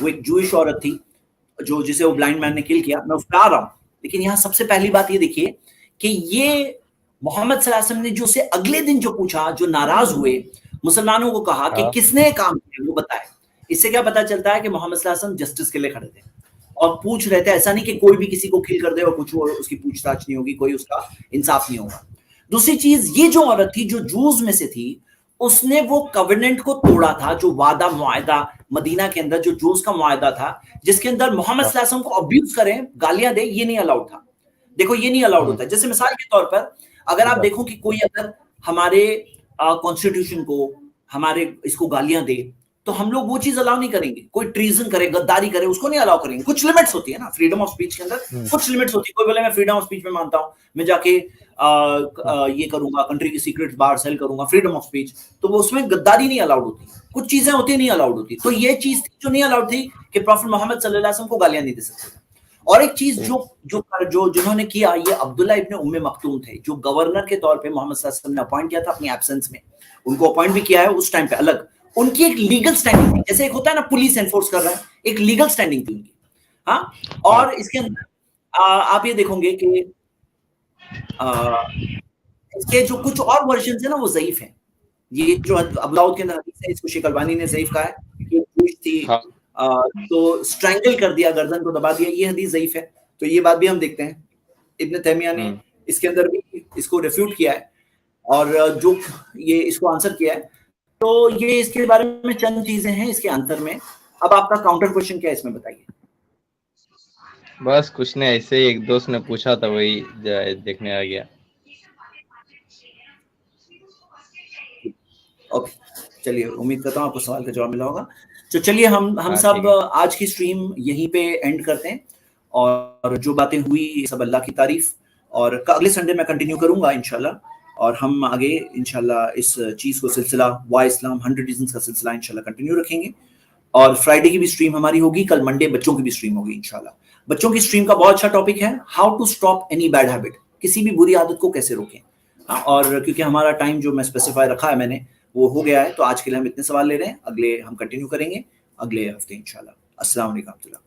وہ ایک جوئش عورت تھی جو جسے وہ بلائنڈ مین نے کل کیا. میں اس پہ آ رہا ہوں, لیکن یہاں سب سے پہلی بات یہ دیکھیے کہ یہ محمد صلی اللہ علیہ وسلم نے جو اسے اگلے دن جو پوچھا, جو ناراض ہوئے, مسلمانوں کو کہا کہ کس نے کام کیا وہ بتائے. اس سے کیا پتا چلتا ہے کہ محمد صلی اللہ علیہ وسلم جسٹس کے لیے کھڑے تھے اور پوچھ رہے تھے. ایسا نہیں کہ کوئی بھی کسی کو کل کر دے اور کچھ اس کی پوچھ تاچھ نہیں ہوگی, کوئی اس کا انصاف نہیں ہوگا. دوسری چیز, یہ جو عورت تھی جو جوز میں سے تھی, اس نے وہ کووننٹ کو توڑا تھا, جو وعدہ معاہدہ مدینہ کے اندر جو جوز کا معاہدہ تھا, جس کے اندر محمد صلی اللہ علیہ وسلم کو ابیوز کریں, گالیاں دے, یہ نہیں الاؤڈ تھا. دیکھو یہ نہیں الاؤڈ ہوتا ہے. جیسے مثال کے طور پر اگر آپ دیکھو کہ کوئی اگر ہمارے کانسٹیٹیوشن کو, ہمارے اس کو گالیاں دے, تو ہم لوگ وہ چیز الاؤ نہیں کریں گے. کوئی ٹریزن کرے, غداری کرے, اس کو نہیں الاؤ کریں گے. کچھ لمٹس ہوتی ہے نا فریڈم آف اسپیچ کے اندر, کچھ لمٹس ہوتی ہے. کوئی بولے میں فریڈم آف اسپیچ میں مانتا ہوں, میں جا کے یہ کروں گا, کنٹری کی سیکرٹس باہر سیل کروں گا, فریڈم آف اسپیچ, تو وہ اس میں غداری نہیں الاؤڈ ہوتی. کچھ چیزیں ہوتی نہیں الاؤڈ ہوتی. تو یہ چیز جو نہیں الاؤڈ تھی کہ پروفیٹ محمد صلی اللہ علیہ وسلم کو گالیاں نہیں دے سکتے. اور ایک چیز جو جنہوں نے کیا, یہ عبداللہ ابن ام مکتوم تھے, جو گورنر کے طور پہ محمد صلی اللہ علیہ وسلم نے اپوائنٹ کیا تھا اپنی ایبسنس میں. ان کو اپوائنٹ بھی کیا ہے اس ٹائم پہ الگ. ان کی ایک لیگل سٹینڈنگ تھی, جیسے ایک ہوتا ہے نا پولیس انفورس کر رہا ہے, ایک لیگل سٹینڈنگ تھی ان کی. ہاں, اور اس کے اندر آپ یہ دیکھو گے کہ اس کے جو کچھ اور ورژنز ہیں نا وہ ضعیف ہیں. یہ جو ابو داؤد کے اندر حدیث ہے, اس کو شیخ البانی نے ضعیف کہا ہے کہ پوچھ تھی تو اسٹرینگل کر دیا, گردن کو دبا دیا, یہ حدیث ضعیف ہے. تو یہ بات بھی ہم دیکھتے ہیں. ابن تیمیہ نے اس کے اندر بھی اس کو ریفیوٹ کیا ہے, اور جو یہ اس کو آنسر کیا ہے. تو یہ اس کے بارے میں چند چیزیں ہیں اس کے آنسر میں. اب آپ کا کاؤنٹر کوشچن کیا ہے اس میں بتائیے. بس کچھ نہیں, ایسے ہی ایک دوست نے پوچھا تھا, وہی دیکھنے آ گیا. اوکے, چلیے, امید کرتا ہوں آپ کو سوال کا جواب ملا ہوگا. تو چلیے ہم سب آج کی سٹریم یہیں پہ اینڈ کرتے ہیں, اور جو باتیں ہوئی سب اللہ کی تعریف. اور اگلے سنڈے میں کنٹینیو کروں گا انشاءاللہ, اور ہم آگے انشاءاللہ اس چیز کو سلسلہ وائی اسلام 100 ریزنز کا سلسلہ انشاءاللہ کنٹینیو رکھیں گے. اور فرائیڈے کی بھی سٹریم ہماری ہوگی, کل منڈے بچوں کی بھی سٹریم ہوگی انشاءاللہ. بچوں کی سٹریم کا بہت اچھا ٹاپک ہے, how to stop any bad habit, کسی بھی بری عادت کو کیسے روکیں. اور کیونکہ ہمارا ٹائم جو میں اسپیسیفائی رکھا ہے میں نے وہ ہو گیا ہے, تو آج کے لیے ہم اتنے سوال لے رہے ہیں, اگلے ہم کنٹینیو کریں گے اگلے ہفتے انشاءاللہ. السلام علیکم.